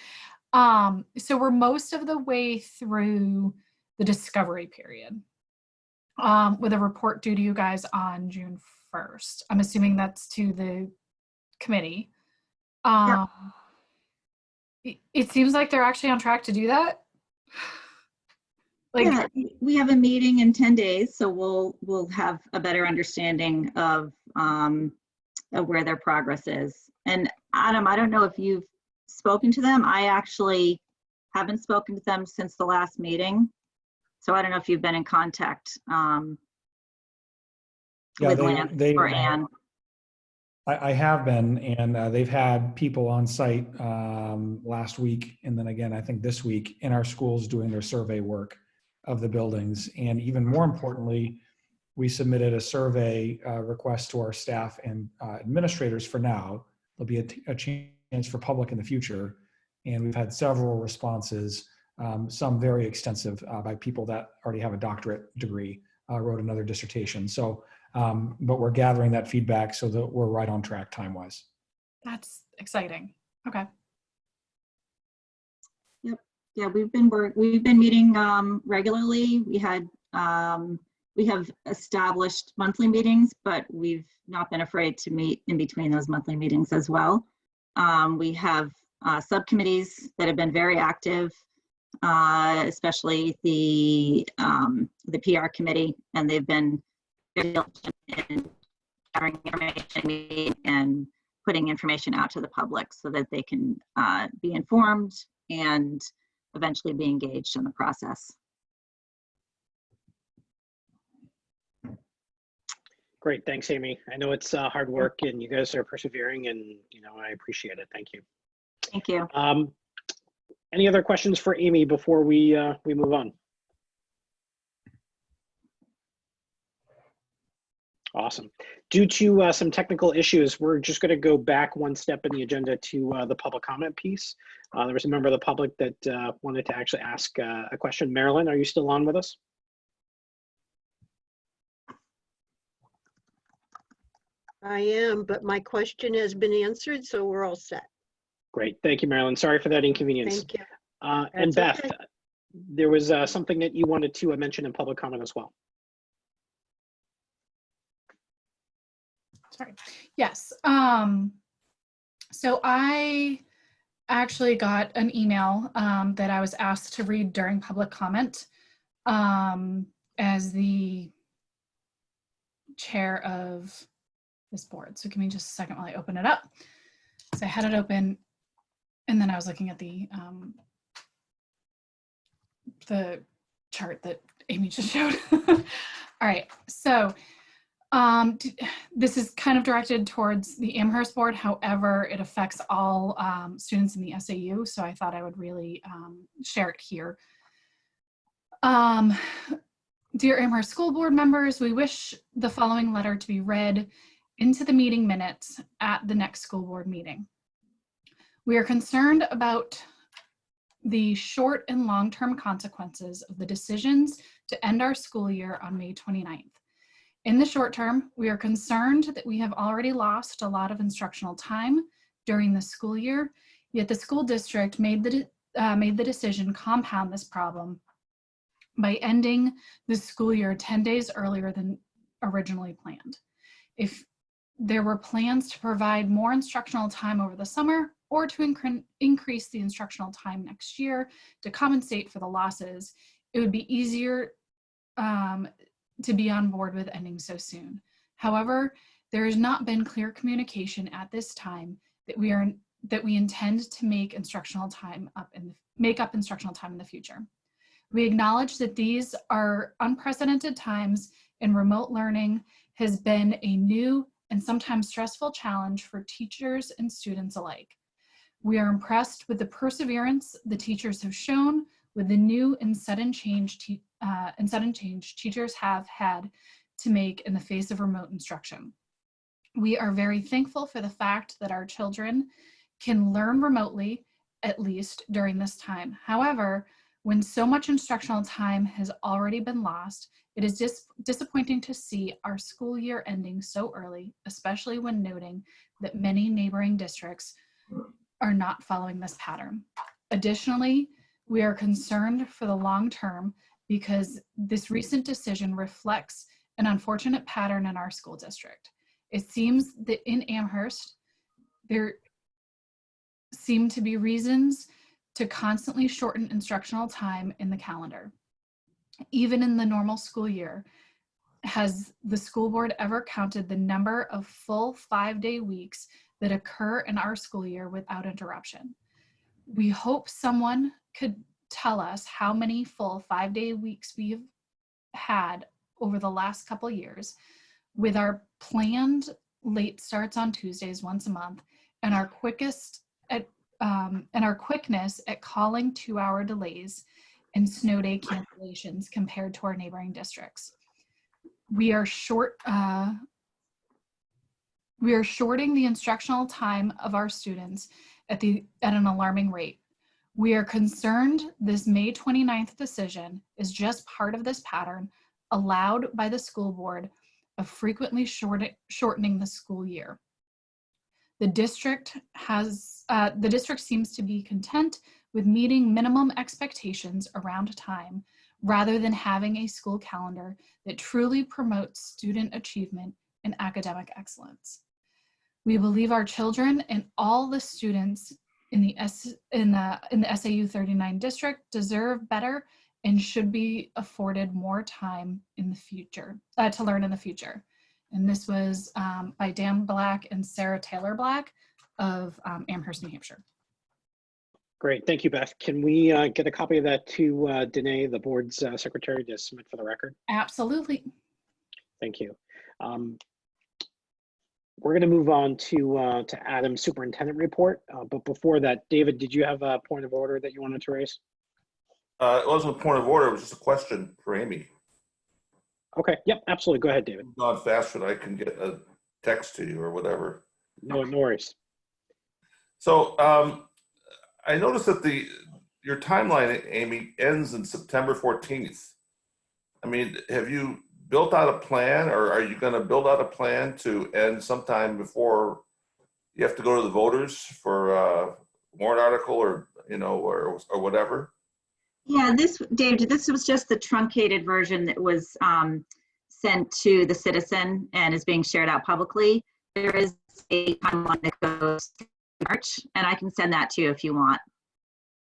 So we're most of the way through the discovery period with a report due to you guys on June 1st. I'm assuming that's to the committee. Yeah. It seems like they're actually on track to do that. Like, yeah, we have a meeting in 10 days, so we'll have a better understanding of where their progress is. And Adam, I don't know if you've spoken to them. I actually haven't spoken to them since the last meeting, so I don't know if you've been in contact with Lance or Ann. I have been, and they've had people on site last week, and then again, I think this week in our schools doing their survey work of the buildings. And even more importantly, we submitted a survey request to our staff and administrators for now. There'll be a chance for public in the future. And we've had several responses, some very extensive by people that already have a doctorate degree, wrote another dissertation. So, but we're gathering that feedback so that we're right on track time-wise. That's exciting. Okay. Yep. Yeah, we've been meeting regularly. We have established monthly meetings, but we've not been afraid to meet in between those monthly meetings as well. We have subcommittees that have been very active, especially the PR committee, and they've been very diligent in gathering information and putting information out to the public so that they can be informed and eventually be engaged in the process. Great, thanks, Amy. I know it's hard work and you guys are persevering, and I appreciate it. Thank you. Thank you. Any other questions for Amy before we move on? Awesome. Due to some technical issues, we're just going to go back one step in the agenda to the public comment piece. There was a member of the public that wanted to actually ask a question. Marilyn, are you still on with us? I am, but my question has been answered, so we're all set. Great. Thank you, Marilyn. Sorry for that inconvenience. Thank you. And Beth, okay. there was something that you wanted to mention in public comment as well. Sorry. Yes. So I actually got an email that I was asked to read during public comment as the chair of this board. So give me just a second while I open it up. So I had it open, and then I was looking at the chart that Amy just showed. All right, so this is kind of directed towards the Amherst board. However, it affects all students in the SAU, so I thought I would really share it here. Dear Amherst School Board members, we wish the following letter to be read into the meeting minutes at the next school board meeting. We are concerned about the short and long-term consequences of the decisions to end our school year on May 29th. In the short term, we are concerned that we have already lost a lot of instructional time during the school year, yet the school district made the decision compound this problem by ending the school year 10 days earlier than originally planned. If there were plans to provide more instructional time over the summer or to increase the instructional time next year to compensate for the losses, it would be easier to be on board with ending so soon. However, there has not been clear communication at this time that we intend to make instructional time up in the future. We acknowledge that these are unprecedented times, and remote learning has been a new and sometimes stressful challenge for teachers and students alike. We are impressed with the perseverance the teachers have shown with the new and sudden change teachers have had to make in the face of remote instruction. We are very thankful for the fact that our children can learn remotely, at least during this time. However, when so much instructional time has already been lost, it is disappointing to see our school year ending so early, especially when noting that many neighboring districts are not following this pattern. Additionally, we are concerned for the long term because this recent decision reflects an unfortunate pattern in our school district. It seems that in Amherst, there seem to be reasons to constantly shorten instructional time in the calendar. Even in the normal school year, has the school board ever counted the number of full 5-day weeks that occur in our school year without interruption? We hope someone could tell us how many full 5-day weeks we've had over the last couple years with our planned late starts on Tuesdays once a month, and our quickness at calling 2-hour delays and snow day cancellations compared to our neighboring districts. We are shorting the instructional time of our students at an alarming rate. We are concerned this May 29th decision is just part of this pattern allowed by the school board of frequently shortening the school year. The district seems to be content with meeting minimum expectations around time rather than having a school calendar that truly promotes student achievement and academic excellence. We believe our children and all the students in the SAU 39 district deserve better and should be afforded more time in the future to learn in the future. And this was by Dan Black and Sarah Taylor Black of Amherst, New Hampshire. Great, thank you, Beth. Can we get a copy of that to Danae, the board's secretary, to submit for the record? Absolutely. Thank you. We're going to move on to Adam's superintendent report. But before that, David, did you have a point of order that you wanted to raise? It wasn't a point of order. It was just a question for Amy. Okay. Yep. Absolutely. Go ahead, David. Not faster than I can get a text to you or whatever. No worries. So I noticed that your timeline, Amy, ends in September 14th. I mean, have you built out a plan, or are you going to build out a plan to end sometime before you have to go to the voters for a warrant article, or or whatever? Yeah, Dave, this was just the truncated version that was sent to the citizen and is being shared out publicly. There is a timeline that goes to March, and I can send that to you if you want.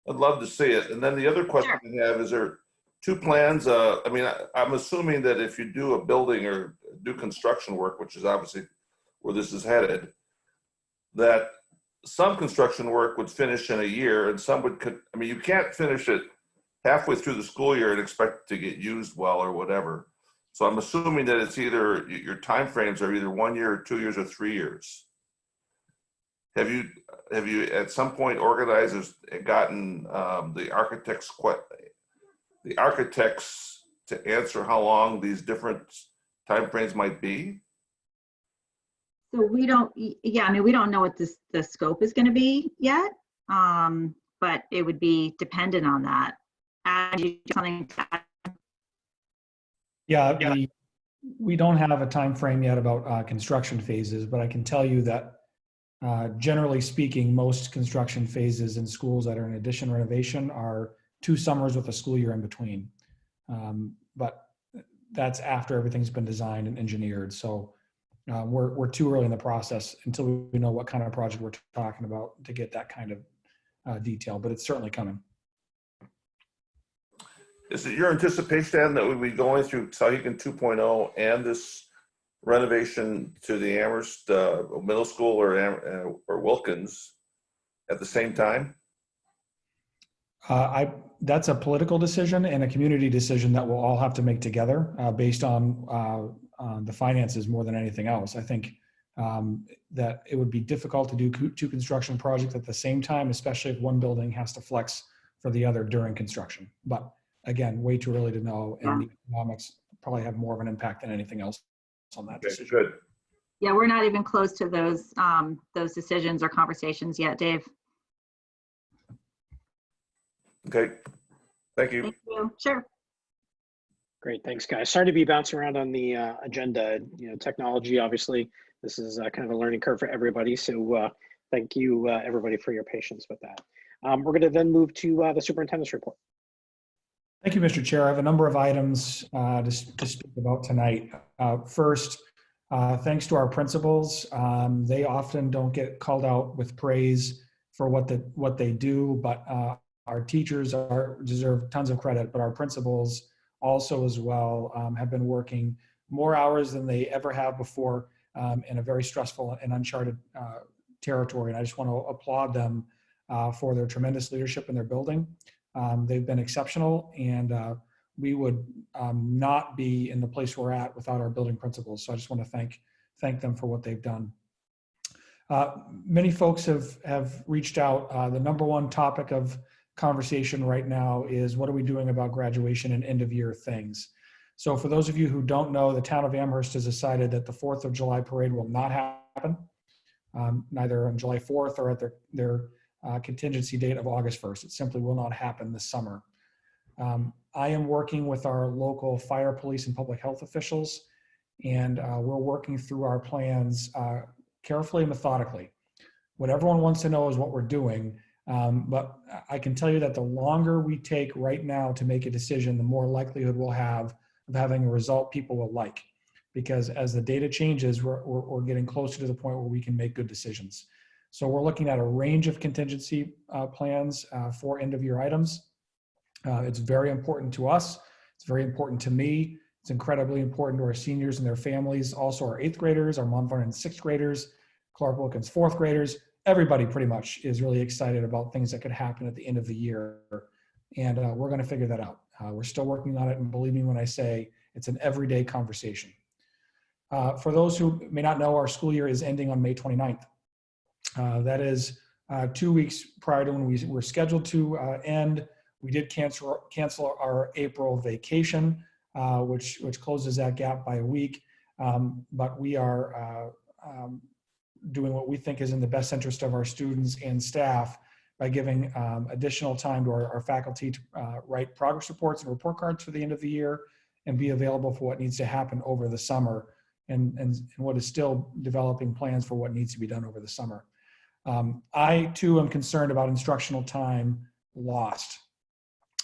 I'd love to see it. And then the other question I have is, there two plans? I mean, I'm assuming that if you do a building or do construction work, which is obviously where this is headed, that some construction work would finish in a year and some would, I mean, you can't finish it halfway through the school year and expect it to get used well or whatever. So I'm assuming that it's either, your timeframes are either 1 year or 2 years or 3 years. Have you at some point organized or gotten the architects to answer how long these different timeframes might be? So we don't, yeah, I mean, we don't know what the scope is going to be yet, but it would be dependent on that. And you something to add? Yeah, we don't have a time frame yet about construction phases, but I can tell you that generally speaking, most construction phases in schools that are in addition renovation are 2 summers with a school year in between. But that's after everything's been designed and engineered. So we're too early in the process until we know what kind of project we're talking about to get that kind of detail, but it's certainly coming. Is it your anticipation, Adam, that we'll be going through Hagen 2.0 and this renovation to the Amherst Middle School or Wilkins at the same time? That's a political decision and a community decision that we'll all have to make together based on the finances more than anything else. I think that it would be difficult to do 2 construction projects at the same time, especially if one building has to flex for the other during construction. But again, way too early to know, and the economics probably have more of an impact than anything else on that decision. Good. Yeah, we're not even close to those decisions or conversations yet, Dave. Okay, thank you. Thank you. Sure. Great, thanks, guys. Sorry to be bouncing around on the agenda. Technology, obviously, this is kind of a learning curve for everybody. So thank you, everybody, for your patience with that. We're going to then move to the superintendent's report. Thank you, Mr. Chair. I have a number of items to speak about tonight. First, thanks to our principals. They often don't get called out with praise for what they do, but our teachers deserve tons of credit, but our principals also as well have been working more hours than they ever have before in a very stressful and uncharted territory. And I just want to applaud them for their tremendous leadership in their building. They've been exceptional, and we would not be in the place we're at without our building principals. So I just want to thank them for what they've done. Many folks have reached out. The number one topic of conversation right now is what are we doing about graduation and end of year things. So for those of you who don't know, the town of Amherst has decided that the 4th of July parade will not happen, neither on July 4th or at their contingency date of August 1st. It simply will not happen this summer. I am working with our local fire, police, and public health officials, and we're working through our plans carefully and methodically. What everyone wants to know is what we're doing, but I can tell you that the longer we take right now to make a decision, the more likelihood we'll have of having a result people will like. Because as the data changes, we're getting closer to the point where we can make good decisions. So we're looking at a range of contingency plans for end of year items. It's very important to us. It's very important to me. It's incredibly important to our seniors and their families, also our 8th graders, our Mount Vernon 6th graders, Clark Wilkins 4th graders. Everybody pretty much is really excited about things that could happen at the end of the year. And we're going to figure that out. We're still working on it, and believe me when I say it's an everyday conversation. For those who may not know, our school year is ending on May 29th. That is 2 weeks prior to when we were scheduled to end. We did cancel our April vacation, which closes that gap by a week. But we are doing what we think is in the best interest of our students and staff by giving additional time to our faculty to write progress reports and report cards for the end of the year and be available for what needs to happen over the summer and what is still developing plans for what needs to be done over the summer. I too am concerned about instructional time lost.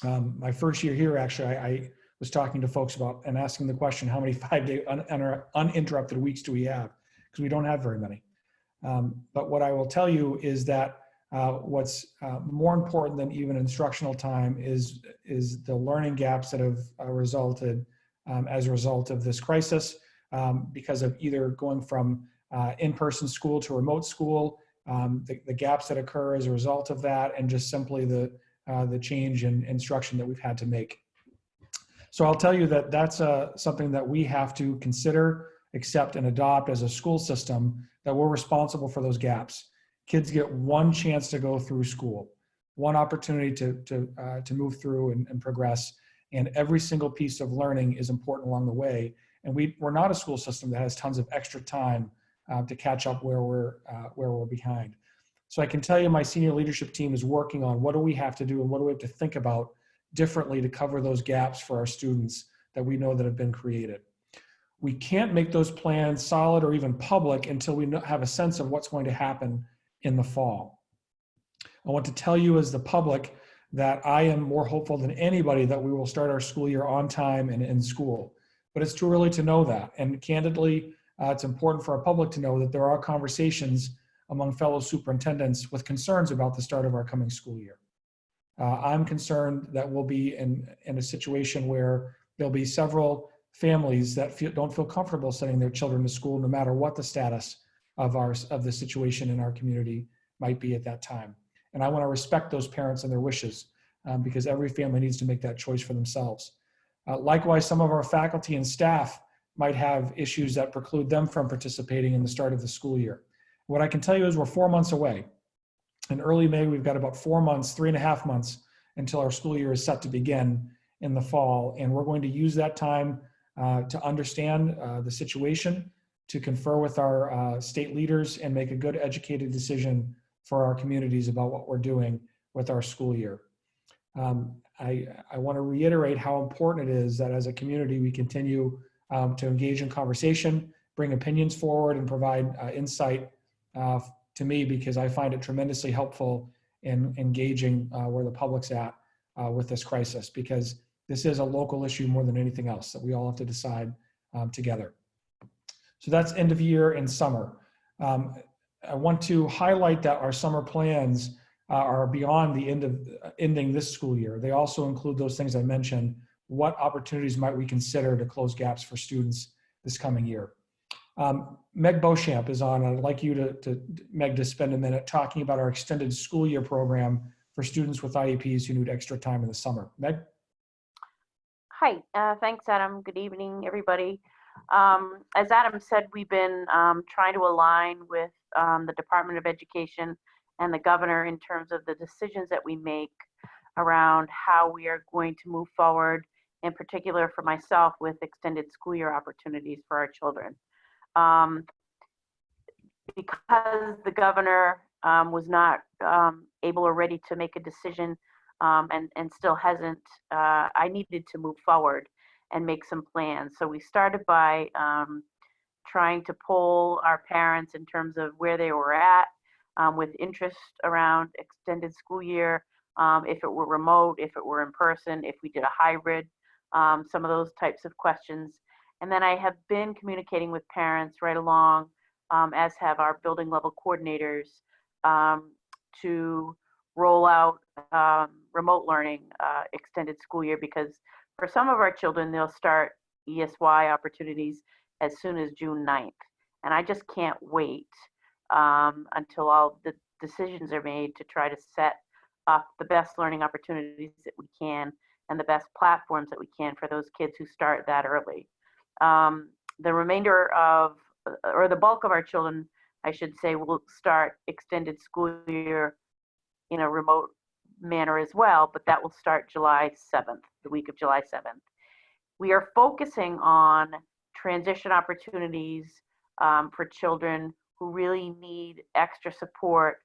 My first year here, actually, I was talking to folks about and asking the question, how many 5-day uninterrupted weeks do we have? Because we don't have very many. But what I will tell you is that what's more important than even instructional time is the learning gaps that have resulted as a result of this crisis, because of either going from in-person school to remote school, the gaps that occur as a result of that, and just simply the change in instruction that we've had to make. So I'll tell you that that's something that we have to consider, accept, and adopt as a school system, that we're responsible for those gaps. Kids get one chance to go through school, one opportunity to move through and progress, and every single piece of learning is important along the way. And we're not a school system that has tons of extra time to catch up where we're behind. So I can tell you my senior leadership team is working on what do we have to do and what do we have to think about differently to cover those gaps for our students that we know that have been created. We can't make those plans solid or even public until we have a sense of what's going to happen in the fall. I want to tell you as the public that I am more hopeful than anybody that we will start our school year on time and in school. But it's too early to know that. And candidly, it's important for our public to know that there are conversations among fellow superintendents with concerns about the start of our coming school year. I'm concerned that we'll be in a situation where there'll be several families that don't feel comfortable sending their children to school, no matter what the status of the situation in our community might be at that time. And I want to respect those parents and their wishes, because every family needs to make that choice for themselves. Likewise, some of our faculty and staff might have issues that preclude them from participating in the start of the school year. What I can tell you is we're 4 months away. In early May, we've got about 4 months, 3.5 months until our school year is set to begin in the fall. And we're going to use that time to understand the situation, to confer with our state leaders and make a good educated decision for our communities about what we're doing with our school year. I want to reiterate how important it is that as a community, we continue to engage in conversation, bring opinions forward, and provide insight to me, because I find it tremendously helpful in engaging where the public's at with this crisis, because this is a local issue more than anything else that we all have to decide together. So that's end of year and summer. I want to highlight that our summer plans are beyond the ending this school year. They also include those things I mentioned. What opportunities might we consider to close gaps for students this coming year? Meg Beauchamp is on. I'd like you Meg, to spend a minute talking about our extended school year program for students with IEPs who need extra time in the summer. Meg? Hi, thanks, Adam. Good evening, everybody. As Adam said, we've been trying to align with the Department of Education and the governor in terms of the decisions that we make around how we are going to move forward, in particular for myself with extended school year opportunities for our children. Because the governor was not able or ready to make a decision and still hasn't, I needed to move forward and make some plans. So we started by trying to poll our parents in terms of where they were at with interest around extended school year, if it were remote, if it were in person, if we did a hybrid, some of those types of questions. And then I have been communicating with parents right along, as have our building level coordinators, to roll out remote learning extended school year, because for some of our children, they'll start ESY opportunities as soon as June 9th. And I just can't wait until all the decisions are made to try to set up the best learning opportunities that we can and the best platforms that we can for those kids who start that early. The remainder of, or the bulk of our children, I should say, will start extended school year in a remote manner as well, but that will start July 7th, the week of July 7th. We are focusing on transition opportunities for children who really need extra support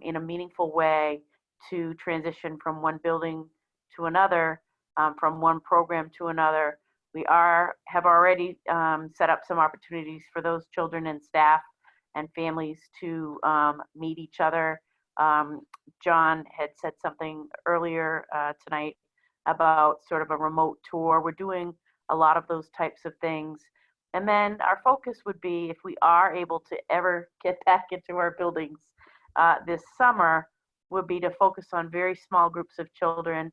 in a meaningful way to transition from one building to another, from one program to another. We have already set up some opportunities for those children and staff and families to meet each other. John had said something earlier tonight about sort of a remote tour. We're doing a lot of those types of things. And then our focus would be, if we are able to ever get back into our buildings this summer, would be to focus on very small groups of children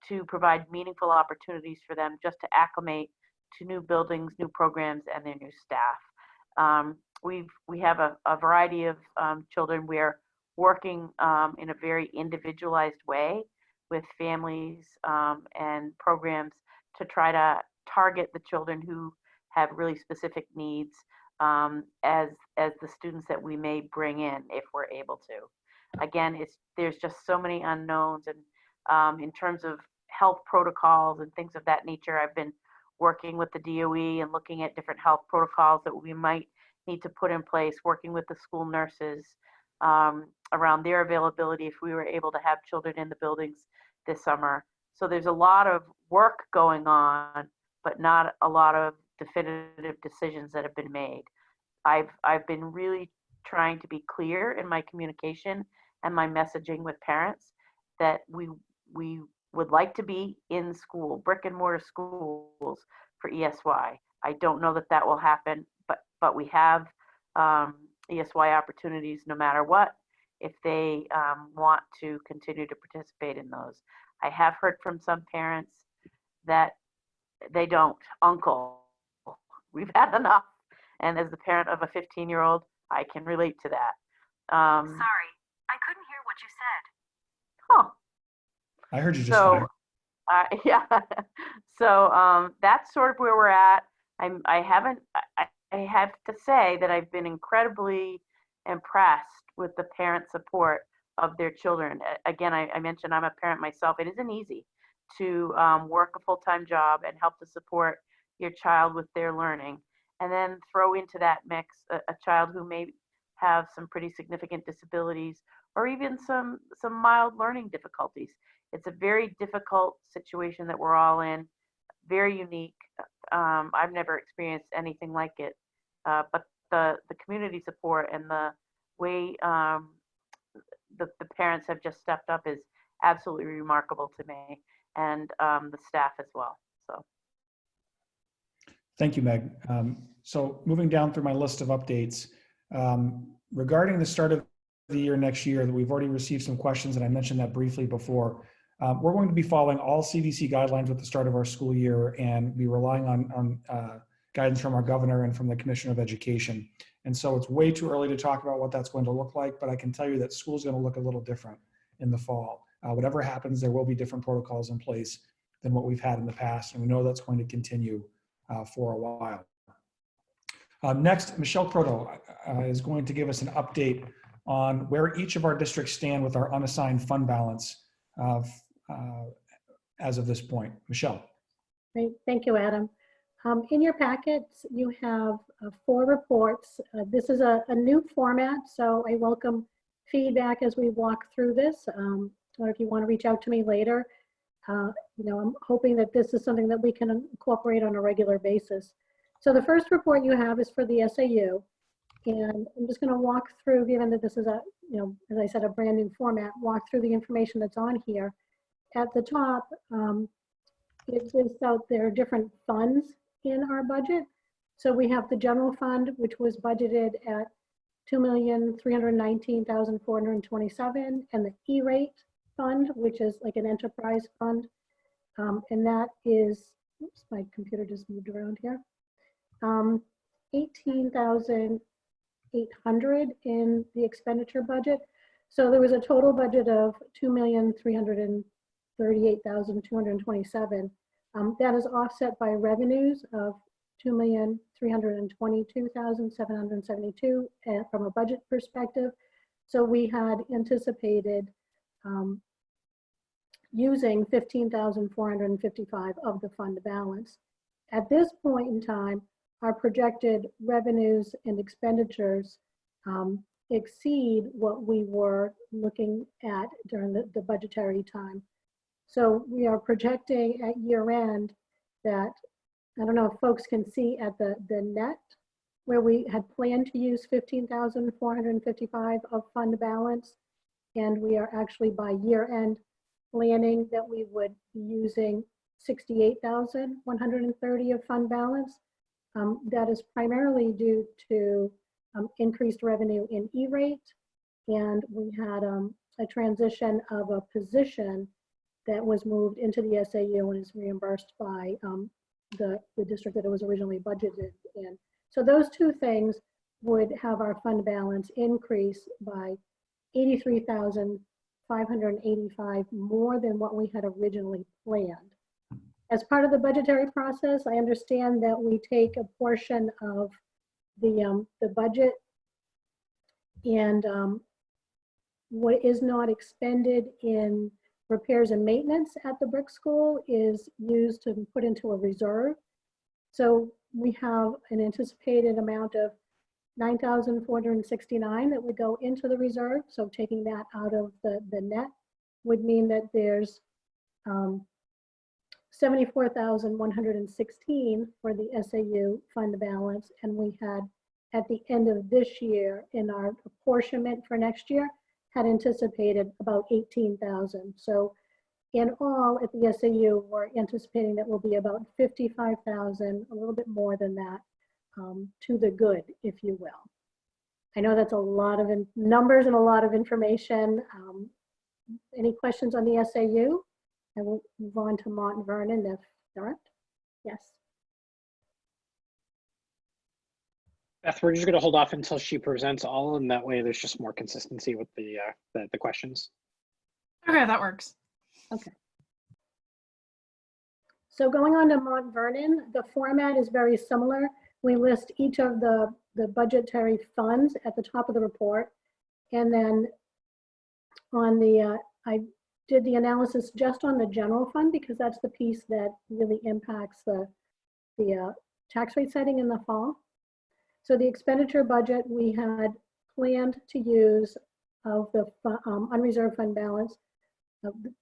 to provide meaningful opportunities for them just to acclimate to new buildings, new programs, and their new staff. We have a variety of children. We're working in a very individualized way with families and programs to try to target the children who have really specific needs as the students that we may bring in if we're able to. Again, there's just so many unknowns, and in terms of health protocols and things of that nature, I've been working with the DOE and looking at different health protocols that we might need to put in place, working with the school nurses around their availability if we were able to have children in the buildings this summer. So there's a lot of work going on, but not a lot of definitive decisions that have been made. I've been really trying to be clear in my communication and my messaging with parents that we would like to be in school, brick and mortar schools for ESY. I don't know that that will happen, but we have ESY opportunities no matter what, if they want to continue to participate in those. I have heard from some parents that they don't. Uncle, we've had enough. And as the parent of a 15-year-old, I can relate to that. Sorry, I couldn't hear what you said. Huh. I heard you just fine. Yeah. So that's sort of where we're at. I have to say that I've been incredibly impressed with the parent support of their children. Again, I mentioned I'm a parent myself. It isn't easy to work a full-time job and help to support your child with their learning, and then throw into that mix a child who may have some pretty significant disabilities or even some mild learning difficulties. It's a very difficult situation that we're all in, very unique. I've never experienced anything like it, but the community support and the way the parents have just stepped up is absolutely remarkable to me, and the staff as well. So. Thank you, Meg. So moving down through my list of updates, regarding the start of the year next year, that we've already received some questions, and I mentioned that briefly before. We're going to be following all CDC guidelines with the start of our school year and be relying on guidance from our governor and from the Commissioner of Education. And so it's way too early to talk about what that's going to look like, but I can tell you that school's going to look a little different in the fall. Whatever happens, there will be different protocols in place than what we've had in the past, and we know that's going to continue for a while. Next, Michelle Croto is going to give us an update on where each of our districts stand with our unassigned fund balance as of this point. Michelle. Great, thank you, Adam. In your packets, you have 4 reports. This is a new format, so I welcome feedback as we walk through this, or if you want to reach out to me later. I'm hoping that this is something that we can incorporate on a regular basis. So the first report you have is for the SAU, and I'm just going to walk through, given that this is a, as I said, a brand new format, walk through the information that's on here. At the top, it lists out there are different funds in our budget. So we have the general fund, which was budgeted at $2,319,427, and the E-rate fund, which is like an enterprise fund, and that is, oops, my computer just moved around here, 18,800 in the expenditure budget. So there was a total budget of 2,338,227. That is offset by revenues of 2,322,772 from a budget perspective. So we had anticipated using 15,455 of the fund balance. At this point in time, our projected revenues and expenditures exceed what we were looking at during the budgetary time. So we are projecting at year end that, I don't know if folks can see at the net, where we had planned to use 15,455 of fund balance, and we are actually by year end planning that we would be using 68,130 of fund balance. That is primarily due to increased revenue in E-rate, and we had a transition of a position that was moved into the SAU and is reimbursed by the district that it was originally budgeted in. So those two things would have our fund balance increase by 83,585 more than what we had originally planned. As part of the budgetary process, I understand that we take a portion of the budget, and what is not expended in repairs and maintenance at the brick school is used to put into a reserve. So we have an anticipated amount of 9,469 that would go into the reserve. So taking that out of the net would mean that there's 74,116 for the SAU fund balance. And we had, at the end of this year, in our apportionment for next year, had anticipated about 18,000. So in all, at the SAU, we're anticipating that will be about 55,000, a little bit more than that, to the good, if you will. I know that's a lot of numbers and a lot of information. Any questions on the SAU? I will move on to Mont Vernon if there aren't. Yes. Beth, we're just going to hold off until she presents all, and that way there's just more consistency with the questions. Okay, that works. Okay. So going on to Mont Vernon, the format is very similar. We list each of the budgetary funds at the top of the report. And then on the, I did the analysis just on the general fund because that's the piece that really impacts the tax rate setting in the fall. So the expenditure budget, we had planned to use of the unreserved fund balance,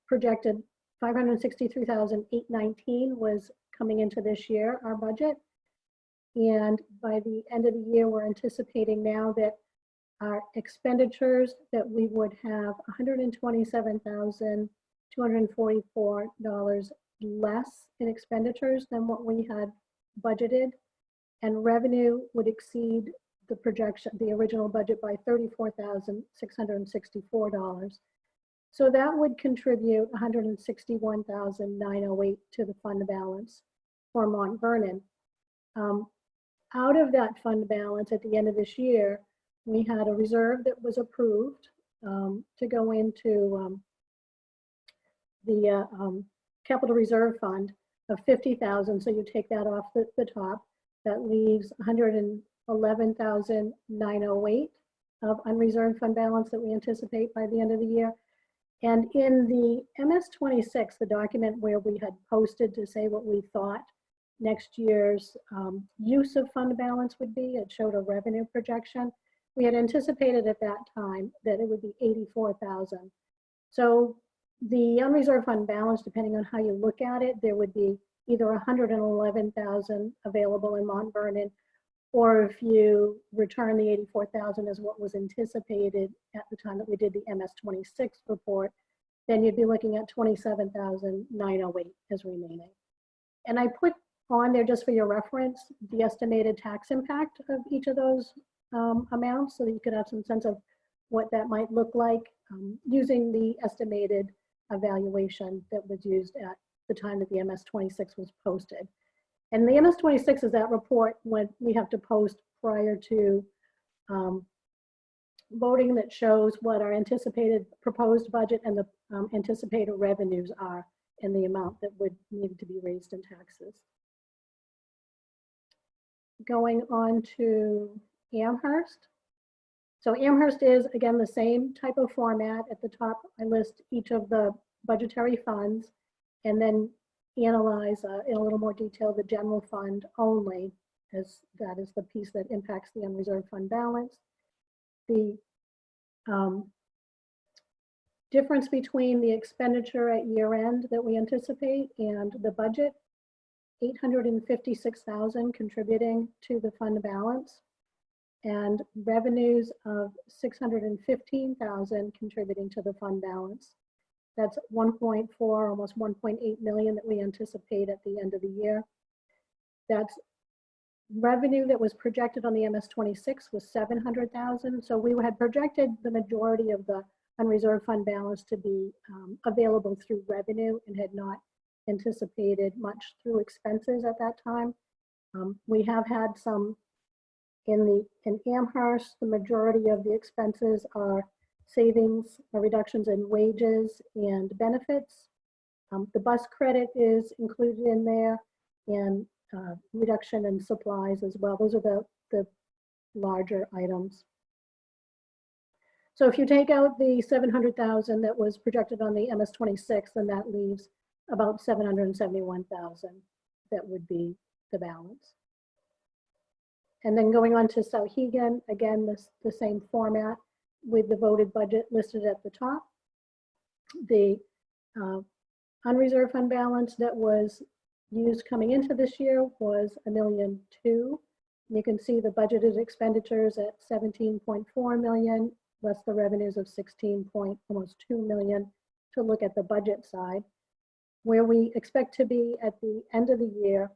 projected 563,819 was coming into this year, our budget. And by the end of the year, we're anticipating now that our expenditures that we would have $127,244 less in expenditures than what we had budgeted. And revenue would exceed the projection, the original budget, by $34,664. So that would contribute $161,908 to the fund balance for Mont Vernon. Out of that fund balance at the end of this year, we had a reserve that was approved to go into the capital reserve fund of 50,000. So you take that off the top. That leaves 11,908 of unreserved fund balance that we anticipate by the end of the year. And in the MS-26, the document where we had posted to say what we thought next year's use of fund balance would be, it showed a revenue projection. We had anticipated at that time that it would be 84,000. So the unreserved fund balance, depending on how you look at it, there would be either 111,000 available in Mount Vernon, or if you return the 84,000 as what was anticipated at the time that we did the MS-26 report, then you'd be looking at 27,908 as remaining. And I put on there, just for your reference, the estimated tax impact of each of those amounts, so that you could have some sense of what that might look like using the estimated evaluation that was used at the time that the MS-26 was posted. And the MS-26 is that report when we have to post prior to voting, that shows what our anticipated proposed budget and the anticipated revenues are and the amount that would need to be raised in taxes. Going on to Amherst. So Amherst is, again, the same type of format. At the top, I list each of the budgetary funds and then analyze in a little more detail the general fund only, as that is the piece that impacts the unreserved fund balance. The difference between the expenditure at year end that we anticipate and the budget, 856,000 contributing to the fund balance, and revenues of 615,000 contributing to the fund balance. That's 1.4, almost 1.8 million that we anticipate at the end of the year. That's revenue that was projected on the MS-26 was 700,000. So we had projected the majority of the unreserved fund balance to be available through revenue and had not anticipated much through expenses at that time. We have had some in Amherst. The majority of the expenses are savings or reductions in wages and benefits. The bus credit is included in there, and reduction in supplies as well. Those are the larger items. So if you take out the 700,000 that was projected on the MS-26, then that leaves about 771,000 that would be the balance. And then going on to Hagen, again, the same format with the voted budget listed at the top. The unreserved fund balance that was used coming into this year was $1.2 million. You can see the budgeted expenditures at 17.4 million, less the revenues of almost 2 million to look at the budget side. Where we expect to be at the end of the year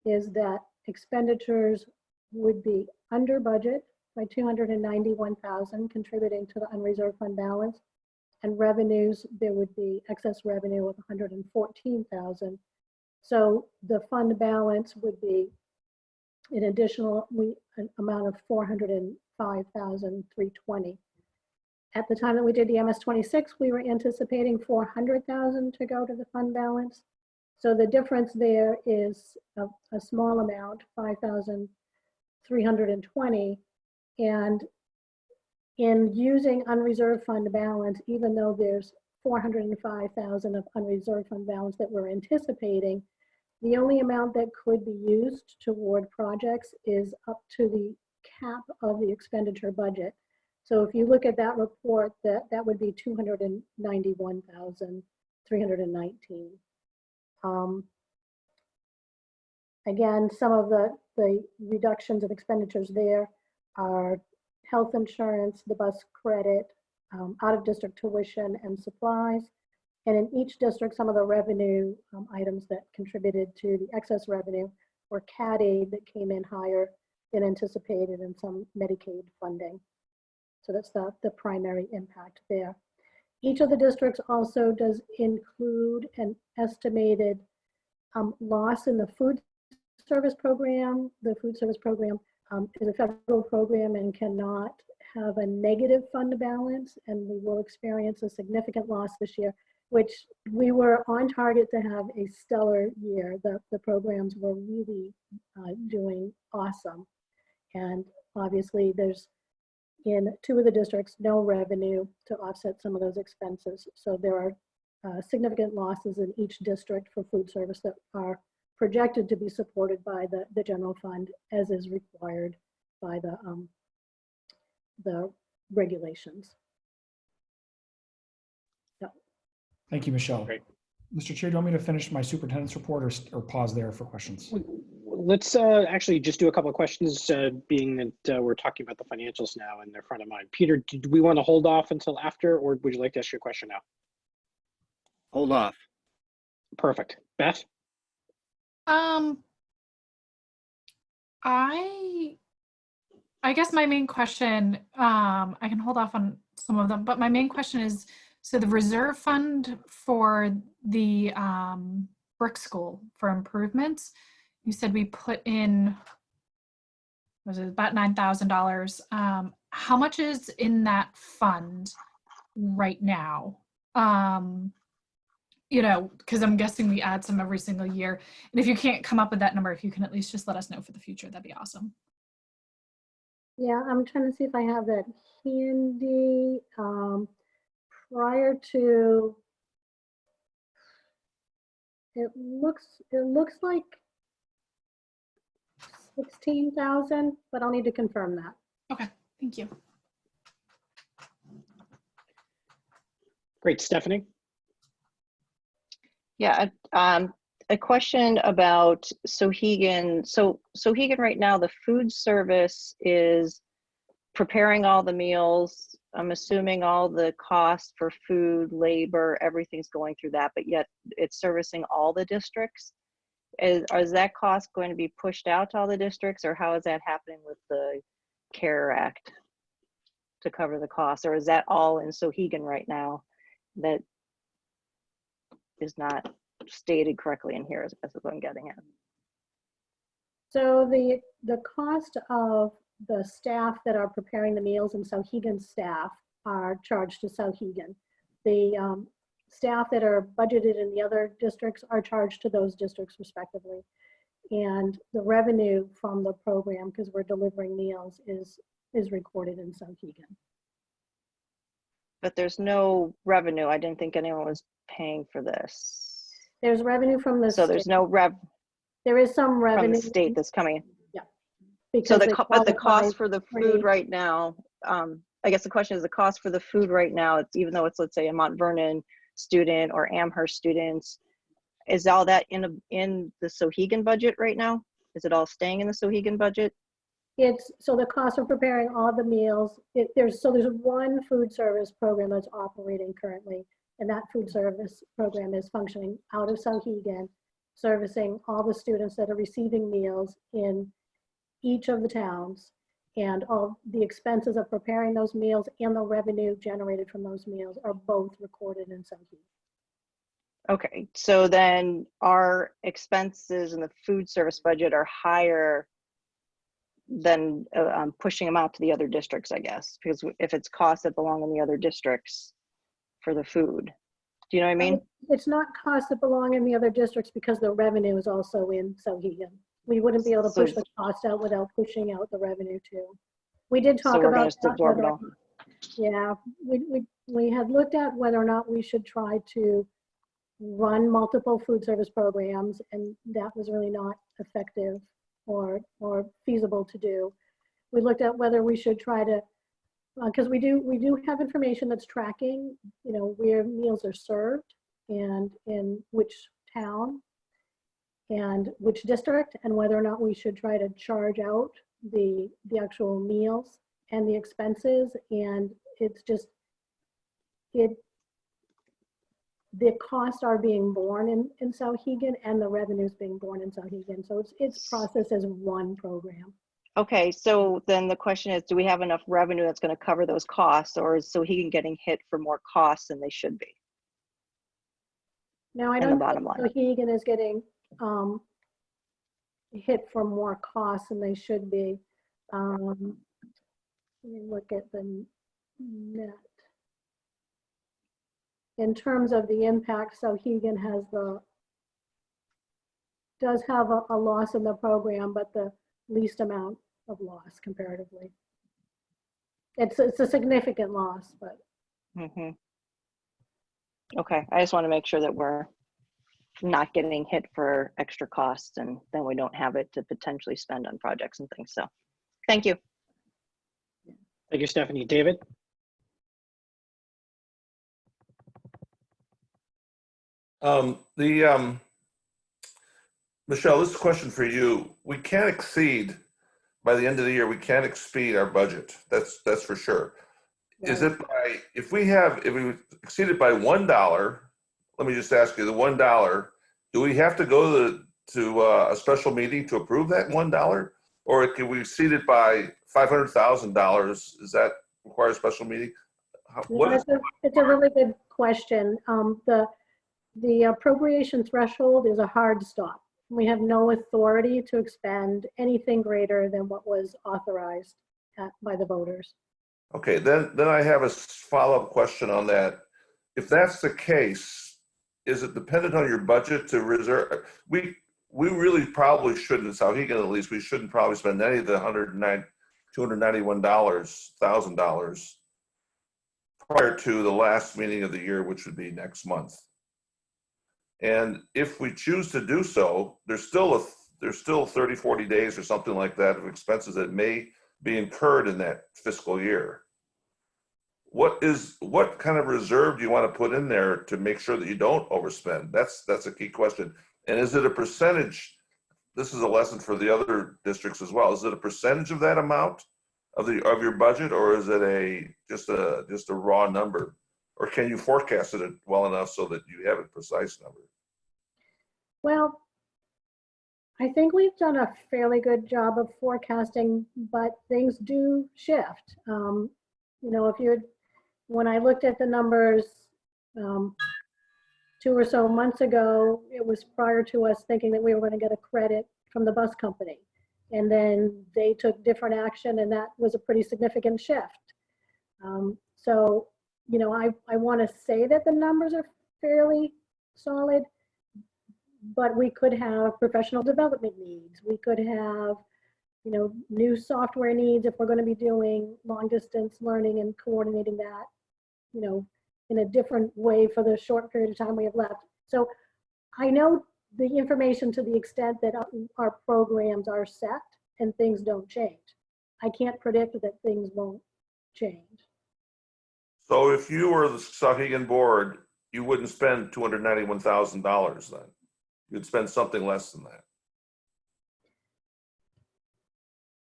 is that expenditures would be under budget by 291,000, contributing to the unreserved fund balance, and revenues, there would be excess revenue of 114,000. So the fund balance would be an additional amount of 405,320. At the time that we did the MS-26, we were anticipating 400,000 to go to the fund balance. So the difference there is a small amount, 5,320. And in using unreserved fund balance, even though there's 405,000 of unreserved fund balance that we're anticipating, the only amount that could be used toward projects is up to the cap of the expenditure budget. So if you look at that report, that would be 291,319. Again, some of the reductions of expenditures there are health insurance, the bus credit, out-of-district tuition and supplies. And in each district, some of the revenue items that contributed to the excess revenue were CAD aid that came in higher than anticipated, and some Medicaid funding. So that's the primary impact there. Each of the districts also does include an estimated loss in the food service program. The food service program is a federal program and cannot have a negative fund balance, and we will experience a significant loss this year, which we were on target to have a stellar year. The programs were really doing awesome. And obviously there's, in 2 of the districts, no revenue to offset some of those expenses. So there are significant losses in each district for food service that are projected to be supported by the general fund, as is required by the regulations. So. Thank you, Michelle. Great. Mr. Chair, do you want me to finish my superintendent's report or pause there for questions? Let's actually just do a couple of questions, being that we're talking about the financials now and they're front of mind. Peter, do we want to hold off until after, or would you like to ask your question now? Hold off. Perfect. Beth? I guess my main question, I can hold off on some of them, but my main question is, so the reserve fund for the brick school for improvements, you said we put in, was it about $9,000? How much is in that fund right now? You know, because I'm guessing we add some every single year. And if you can't come up with that number, if you can at least just let us know for the future, that'd be awesome. Yeah, I'm trying to see if I have that handy. Prior to, it looks like 16,000, but I'll need to confirm that. Okay, thank you. Great, Stephanie? Yeah, a question about Hagen. So Hagen right now, the food service is preparing all the meals. I'm assuming all the costs for food, labor, everything's going through that, but yet it's servicing all the districts. Is that cost going to be pushed out to all the districts, or how is that happening with the CARE Act to cover the costs? Or is that all in Hagen right now that is not stated correctly in here, as what I'm getting at? So the cost of the staff that are preparing the meals and Hagen staff are charged to Hagen. The staff that are budgeted in the other districts are charged to those districts respectively. And the revenue from the program, because we're delivering meals, is recorded in Hagen. But there's no revenue. I didn't think anyone was paying for this. There's revenue from the So state. there's no There is some revenue from the state that's coming in. Yeah. So Because but the cost for the food right now, I guess the question is the cost for the food right now, it's, even though it's, let's say, a Mount Vernon student or Amherst students, is all that in the Hagen budget right now? Is it all staying in the Hagen budget? It's, so the cost of preparing all the meals, there's one food service program that's operating currently, and that food service program is functioning out of Hagen, servicing all the students that are receiving meals in each of the towns, and all the expenses of preparing those meals and the revenue generated from those meals are both recorded in Hagen. Okay, so then our expenses in the food service budget are higher than pushing them out to the other districts, I guess, because if it's costs that belong in the other districts for the food. Do you know what I mean? It's not costs that belong in the other districts because the revenue is also in Hagen. We wouldn't be able to push the cost out without pushing out the revenue too. We did talk about that. Yeah, we had looked at whether or not we should try to run multiple food service programs, and that was really not effective or feasible to do. We looked at whether we should try to, because we do have information that's tracking, you know, where meals are served and in which town and which district, and whether or not we should try to charge out the actual meals and the expenses. And it's just, the costs are being borne in Hagen, and the revenues being borne in Hagen. So it's processed as one program. Okay, so then the question is, do we have enough revenue that's going to cover those costs, or is Hagen getting hit for more costs than they should be? No, I don't think Hagen is getting hit for more costs than they should be. Let me look at the net. In terms of the impact, Hagen does have a loss in the program, but the least amount loss comparatively. It's a significant loss, but. Mm-hmm. Okay, I just want to make sure that we're not getting hit for extra costs and then we don't have it to potentially spend on projects and things. So thank you. Thank you, Stephanie. David? Michelle, this is a question for you. We can't exceed, by the end of the year, we can't exceed our budget. That's for sure. Right. Is it by, if we exceed it by $1, let me just ask you, the $1, do we have to go to a special meeting to approve that $1? Or can we exceed it by $500,000? Does that require a special meeting? It's a really good question. The appropriation threshold is a hard stop. We have no authority to expend anything greater than what was authorized by the voters. Okay, then I have a follow-up question on that. If that's the case, is it dependent on your budget to reserve? We really probably shouldn't, in Hagen at least, we shouldn't probably spend any of the $291,000 prior to the last meeting of the year, which would be next month. And if we choose to do so, there's still 30, 40 days or something like that of expenses that may be incurred in that fiscal year. What kind of reserve do you want to put in there to make sure that you don't overspend? That's a key question. And is it a percentage? This is a lesson for the other districts as well. Is it a percentage of that amount of your budget, or is it just a raw number? Or can you forecast it well enough so that you have a precise number? Well, I think we've done a fairly good job of forecasting, but things do shift. You know, when I looked at the numbers 2 or so months ago, it was prior to us thinking that we were going to get a credit from the bus company. And then they took different action, and that was a pretty significant shift. So, you know, I want to say that the numbers are fairly solid, but we could have professional development needs. We could have, you know, new software needs if we're going to be doing long distance learning and coordinating that, you know, in a different way for the short period of time we have left. So I know the information to the extent that our programs are set and things don't change. I can't predict that things won't change. So if you were the Hagen board, you wouldn't spend $291,000 then. You'd spend something less than that.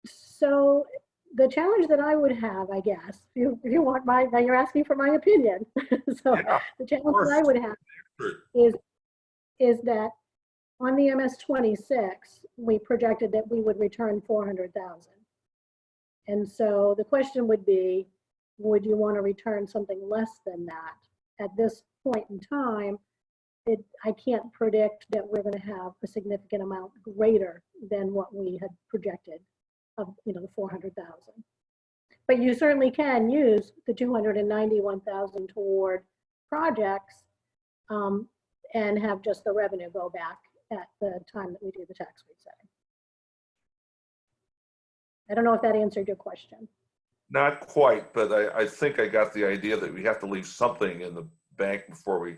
So the challenge that I would have, I guess, if you want now you're asking for my opinion. So yeah, the challenge that I would have is that on the MS-26, we projected that we would return 400,000. And so the question would be, would you want to return something less than that? At this point in time, I can't predict that we're going to have a significant amount greater than what we had projected of, you know, the 400,000. But you certainly can use the 291,000 toward projects and have just the revenue go back at the time that we do the tax rate setting. I don't know if that answered your question. Not quite, but I think I got the idea that we have to leave something in the bank before we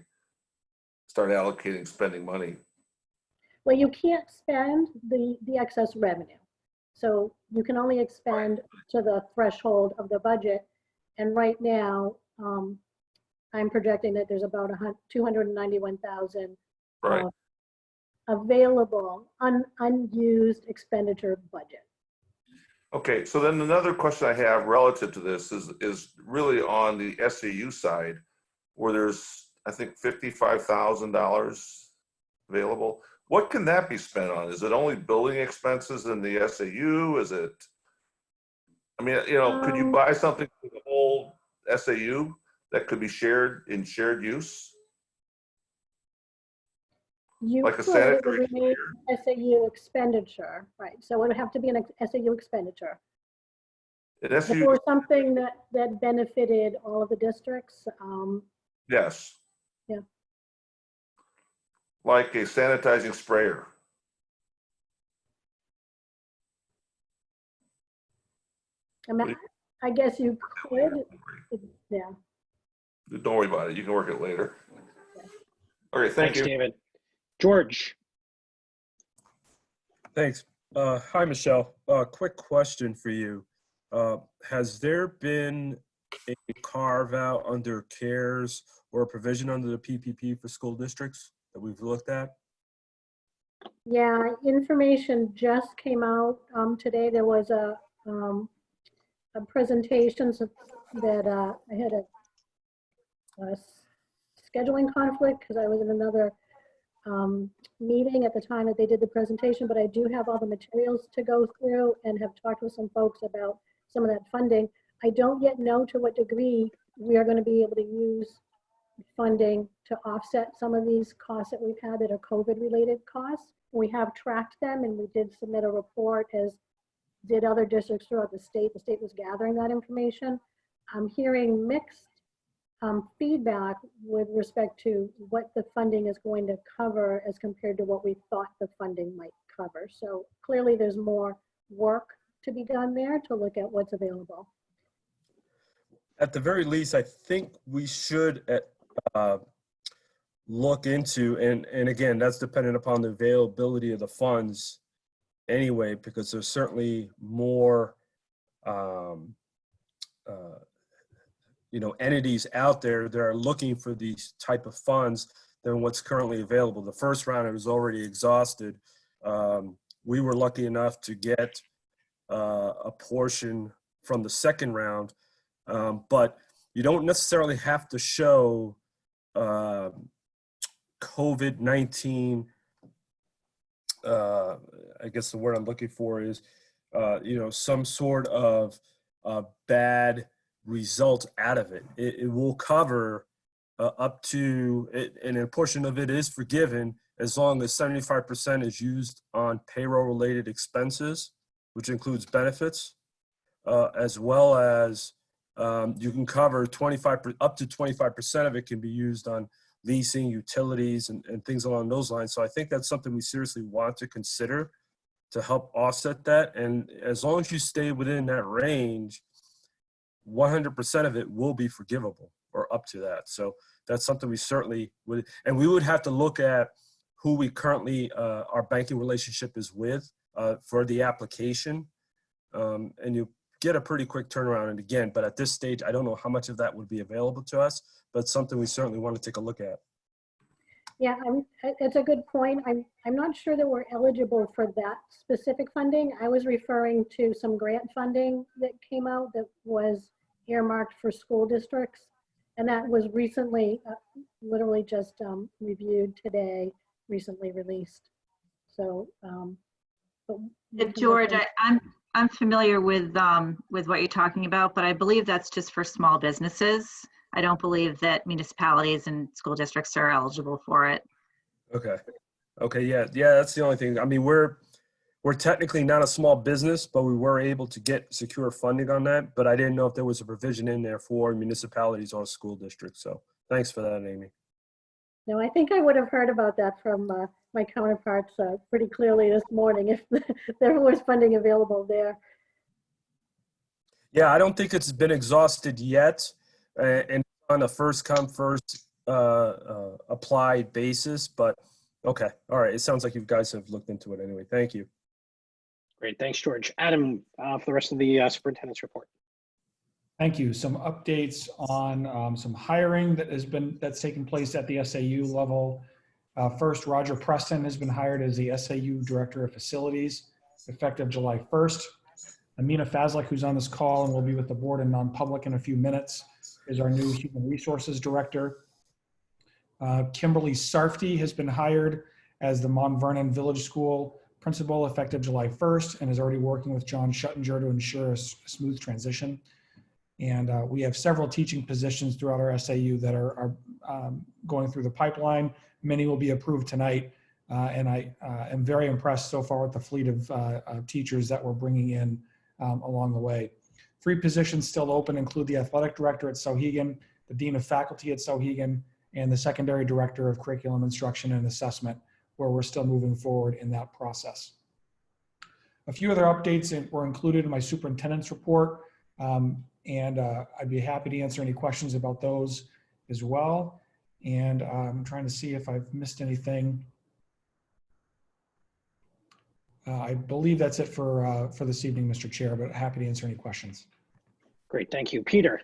start allocating spending money. Well, you can't spend the excess revenue. So you can only expend to the threshold of the budget. And right now, I'm projecting that there's about 291,000 available unused expenditure budget. Okay, so then another question I have relative to this is really on the SAU side, where there's, I think, $55,000 available. What can that be spent on? Is it only building expenses in the SAU? Is it, I mean, you know, could you buy something for the whole SAU that could be shared in shared use? You like a could, sanitary it would be SAU expenditure, right? So it would have to be an SAU expenditure. If it were something that benefited all of the districts. Yes. Yeah. Like a sanitizing sprayer. I guess you could, yeah. Don't worry about it. You can work it later. Okay, thank you. David. George. Thanks. Hi, Michelle. Quick question for you. Has there been a carve out under CARES or a provision under the PPP for school districts that we've looked at? Yeah, information just came out today. There was a presentation that I had a scheduling conflict because I was in another meeting at the time that they did the presentation, but I do have all the materials to go through and have talked with some folks about some of that funding. I don't yet know to what degree we are going to be able to use funding to offset some of these costs that we've had that are COVID related costs. We have tracked them and we did submit a report, as did other districts throughout the state. The state was gathering that information. I'm hearing mixed feedback with respect to what the funding is going to cover as compared to what we thought the funding might cover. So clearly there's more work to be done there to look at what's available. At the very least, I think we should look into, and again, that's dependent upon the availability of the funds anyway, because there's certainly more entities out there that are looking for these type of funds than what's currently available. The first round, it was already exhausted. We were lucky enough to get a portion from the second round, but you don't necessarily have to show COVID-19, I guess the word I'm looking for is, some sort of bad result out of it. It will cover up to, and a portion of it is forgiven as long as 75% is used on payroll related expenses, which includes benefits, as well as you can cover up to 25% of it can be used on leasing, utilities, and things along those lines. So I think that's something we seriously want to consider to help offset that. And as long as you stay within that range, 100% of it will be forgivable, or up to that. So that's something we certainly would, and we would have to look at who we currently, our banking relationship is with for the application. And you get a pretty quick turnaround. And again, but at this stage, I don't know how much of that would be available to us, but something we certainly want to take a look at. Yeah, it's a good point. I'm not sure that we're eligible for that specific funding. I was referring to some grant funding that came out that was earmarked for school districts. And that was recently, literally just reviewed today, recently released. So, George, I'm familiar with what you're talking about, but I believe that's just for small businesses. I don't believe that municipalities and school districts are eligible for it. Okay, yeah, that's the only thing. I mean, we're technically not a small business, but we were able to get secure funding on that. But I didn't know if there was a provision in there for municipalities or school districts. So thanks for that, Amy. No, I think I would have heard about that from my counterparts pretty clearly this morning if there was funding available there. Yeah, I don't think it's been exhausted yet, and on a first come, first applied basis, but okay. All right. It sounds like you guys have looked into it anyway. Thank you. Great. Thanks, George. Adam, for the rest of the superintendent's report. Thank you. Some updates on some hiring that's taken place at the SAU level. First, Roger Preston has been hired as the SAU Director of Facilities, effective July 1st. Amina Fazlik, who's on this call and will be with the board in non-public in a few minutes, is our new Human Resources Director. Kimberly Sarfty has been hired as the Mount Vernon Village School Principal, effective July 1st, and is already working with John Schuttinger to ensure a smooth transition. And we have several teaching positions throughout our SAU that are going through the pipeline. Many will be approved tonight. And I am very impressed so far with the fleet of teachers that we're bringing in along the way. 3 positions still open include the Athletic Director at Sauhegan, the Dean of Faculty at Sauhegan, and the Secondary Director of Curriculum Instruction and Assessment, where we're still moving forward in that process. A few other updates were included in my superintendent's report. And I'd be happy to answer any questions about those as well. And I'm trying to see if I've missed anything. I believe that's it for this evening, Mr. Chair, but happy to answer any questions. Great, thank you. Peter.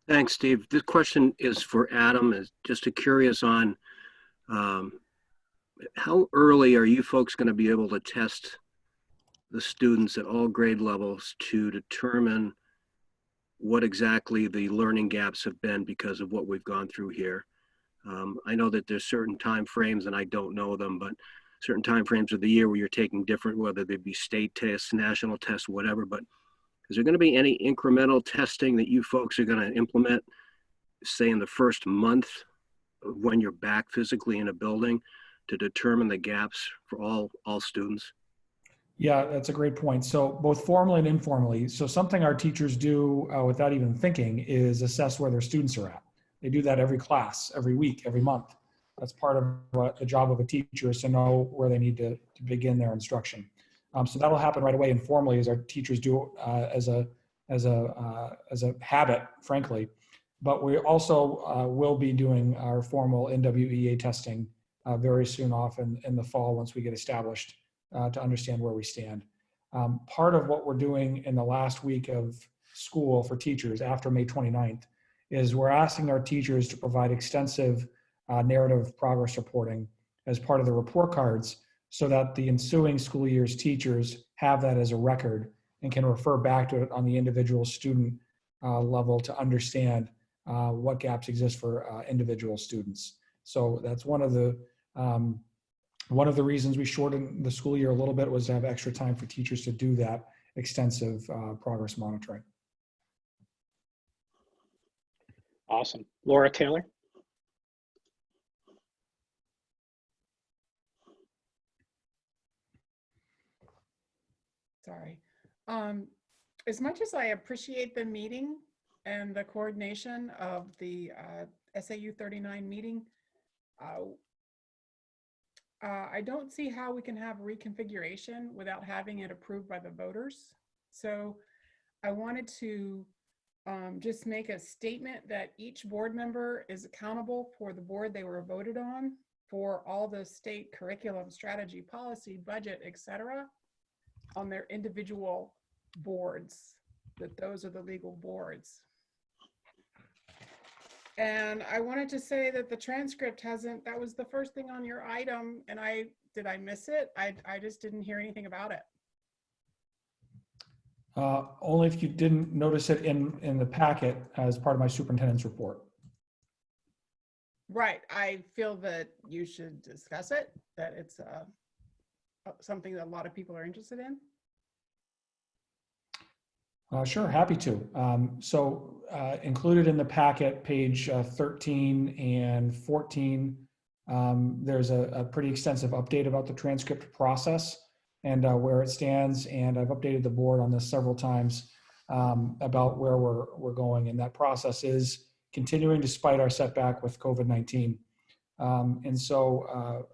Thanks, Steve. This question is for Adam. Is just curious on how early are you folks going to be able to test the students at all grade levels to determine what exactly the learning gaps have been because of what we've gone through here? I know that there's certain time frames, and I don't know them, but certain time frames of the year where you're taking different, whether they be state tests, national tests, whatever. But is there going to be any incremental testing that you folks are going to implement, say in the first month of when you're back physically in a building, to determine the gaps for all students? Yeah, that's a great point. So both formally and informally. So something our teachers do without even thinking is assess where their students are at. They do that every class, every week, every month. That's part of the job of a teacher, is to know where they need to begin their instruction. So that'll happen right away informally, as our teachers do as a habit, frankly. But we also will be doing our formal NWEA testing very soon off in the fall, once we get established, to understand where we stand. Part of what we're doing in the last week of school for teachers after May 29th is we're asking our teachers to provide extensive narrative progress reporting as part of the report cards, so that the ensuing school year's teachers have that as a record and can refer back to it on the individual student level to understand what gaps exist for individual students. So that's one of the reasons we shortened the school year a little bit, was to have extra time for teachers to do that extensive progress monitoring. Awesome. Laura Taylor. Sorry. As much as I appreciate the meeting and the coordination of the SAU 39 meeting, I don't see how we can have reconfiguration without having it approved by the voters. So I wanted to just make a statement that each board member is accountable for the board they were voted on, for all the state curriculum, strategy, policy, budget, etc., on their individual boards, that those are the legal boards. And I wanted to say that the transcript hasn't, that was the first thing on your item, and did I miss it? I just didn't hear anything about it. Only if you didn't notice it in the packet as part of my superintendent's report. Right, I feel that you should discuss it, that it's something that a lot of people are interested in. Sure, happy to. So included in the packet, page 13 and 14, there's a pretty extensive update about the transcript process and where it stands. And I've updated the board on this several times about where we're going. And that process is continuing despite our setback with COVID-19. And so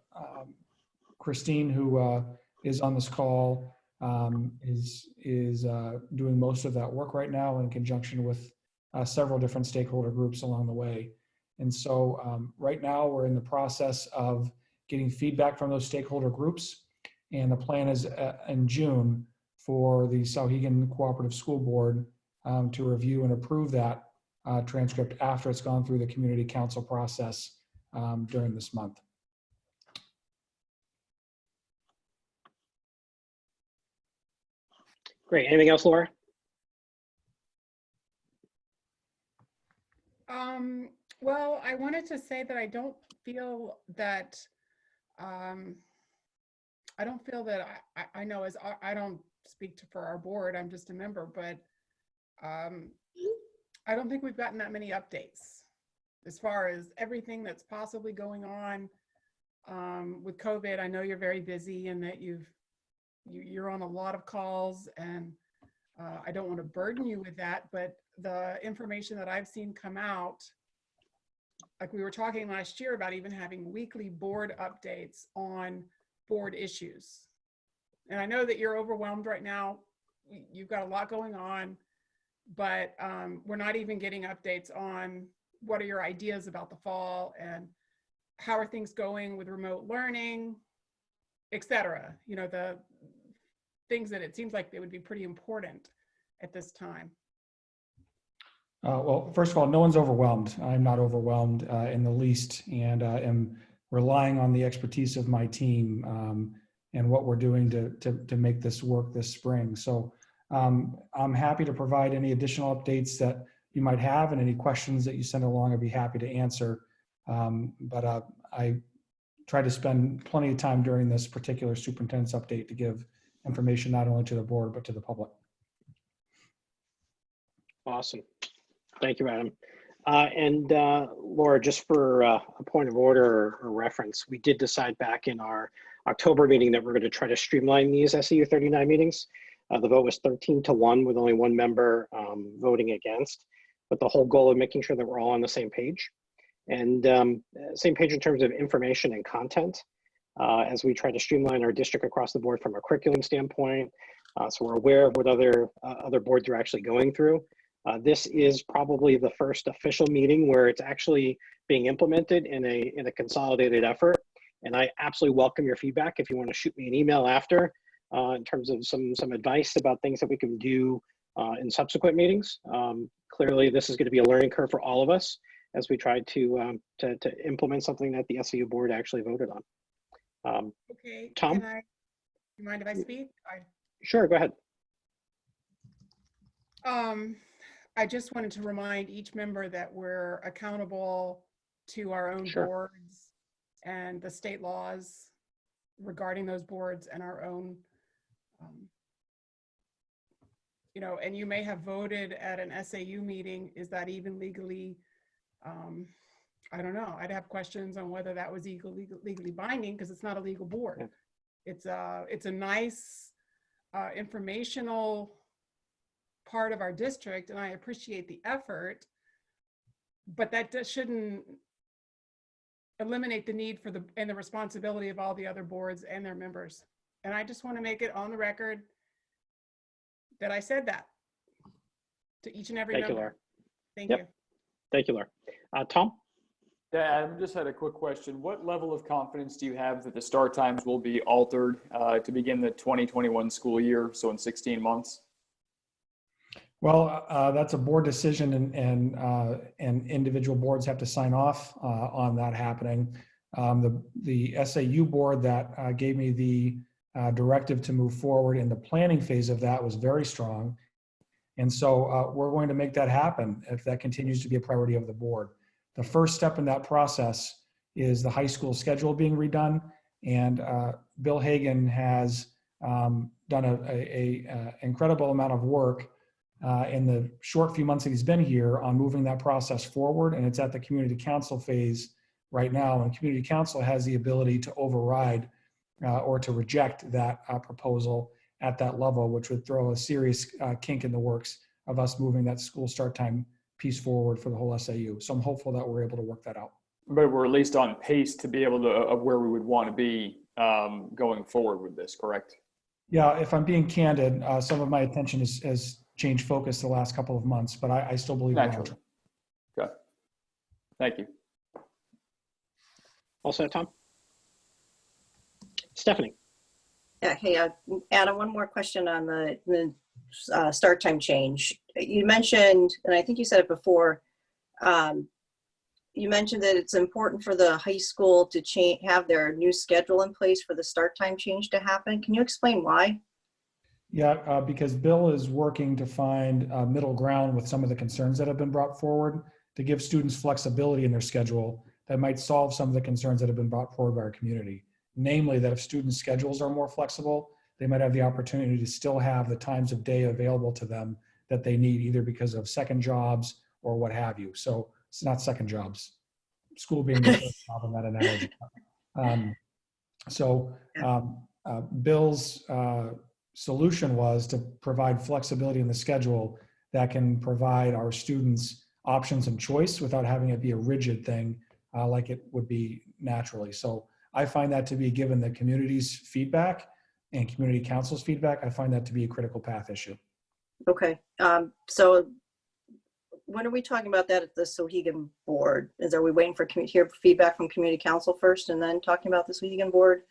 Christine, who is on this call, is doing most of that work right now in conjunction with several different stakeholder groups along the way. And so right now we're in the process of getting feedback from those stakeholder groups. And the plan is in June for the Hagen Cooperative School Board to review and approve that transcript after it's gone through the community council process during this month. Great. Anything else, Laura? Well, I wanted to say that I don't feel that I know, as I don't speak for our board, I'm just a member, but I don't think we've gotten that many updates as far as everything that's possibly going on with COVID. I know you're very busy and that you're on a lot of calls, and I don't want to burden you with that, but the information that I've seen come out, like we were talking last year about even having weekly board updates on board issues. And I know that you're overwhelmed right now you've got a lot going on, but we're not even getting updates on what are your ideas about the fall and how are things going with remote learning, et cetera. You know, the things that it seems like they would be pretty important at this time. Well, first of all, no one's overwhelmed. I'm not overwhelmed in the least, and am relying on the expertise of my team and what we're doing to make this work this spring. So I'm happy to provide any additional updates that you might have, and any questions that you send along, I'd be happy to answer. But I try to spend plenty of time during this particular superintendent's update to give information not only to the board, but to the public. Awesome. Thank you, Adam. And Laura, just for a point of order or reference, we did decide back in our October meeting that we're going to try to streamline these SAU 39 meetings. The vote was 13-1 with only one member voting against, but the whole goal of making sure that we're all on the same page. And same page in terms of information and content as we try to streamline our district across the board from a curriculum standpoint. So we're aware of what other boards are actually going through. This is probably the first official meeting where it's actually being implemented in a consolidated effort. And I absolutely welcome your feedback if you want to shoot me an email after in terms of some advice about things that we can do in subsequent meetings. Clearly, this is going to be a learning curve for all of us as we try to implement something that the SAU board actually voted on. Okay, Tom? You mind if I speak? Sure, go ahead. I just wanted to remind each member that we're accountable to our own boards and the state laws regarding those boards and our own, you know, and you may have voted at an SAU meeting. Is that even legally? I don't know. I'd have questions on whether that was legally binding because it's not a legal board. Yeah. It's a nice informational part of our district, and I appreciate the effort, but that shouldn't eliminate the need for and the responsibility of all the other boards and their members. And I just want to make it on the record that I said that to each and every member. Thank you, Laura. Thank you. Thank you, Laura. Tom? Yeah, I just had a quick question. What level of confidence do you have that the start times will be altered to begin the 2021 school year, so in 16 months? Well, that's a board decision, and individual boards have to sign off on that happening. The SAU board that gave me the directive to move forward in the planning phase of that was very strong. And so we're going to make that happen if that continues to be a priority of the board. The first step in that process is the high school schedule being redone. And Bill Hagen has done an incredible amount of work in the short few months that he's been here on moving that process forward. And it's at the community council phase right now. And community council has the ability to override or to reject that proposal at that level, which would throw a serious kink in the works of us moving that school start time piece forward for the whole SAU. So I'm hopeful that we're able to work that out. But we're at least on pace to be able to, of where we would want to be going forward with this, correct? Yeah, if I'm being candid, some of my attention has changed focus the last couple of months, but I still believe we're on track. Okay. Thank you. All set, Tom? Stephanie? Yeah, hey, Adam, one more question on the start time change. You mentioned, and I think you said it before, you mentioned that it's important for the high school to have their new schedule in place for the start time change to happen. Can you explain why? Yeah, because Bill is working to find a middle ground with some of the concerns that have been brought forward to give students flexibility in their schedule that might solve some of the concerns that have been brought forward by our community. Namely, that if students' schedules are more flexible, they might have the opportunity to still have the times of day available to them that they need, either because of second jobs or what have you. So it's not second jobs, school being the first job in that analogy. Bill's solution was to provide flexibility in the schedule that can provide our students options and choice without having it be a rigid thing like it would be naturally. So I find that to be, given the community's feedback, and community council's feedback, I find that to be a critical path issue. Okay. So when are we talking about that at the Sohegan board? Are we waiting for hear feedback from community council first and then talking about the Sohegan board?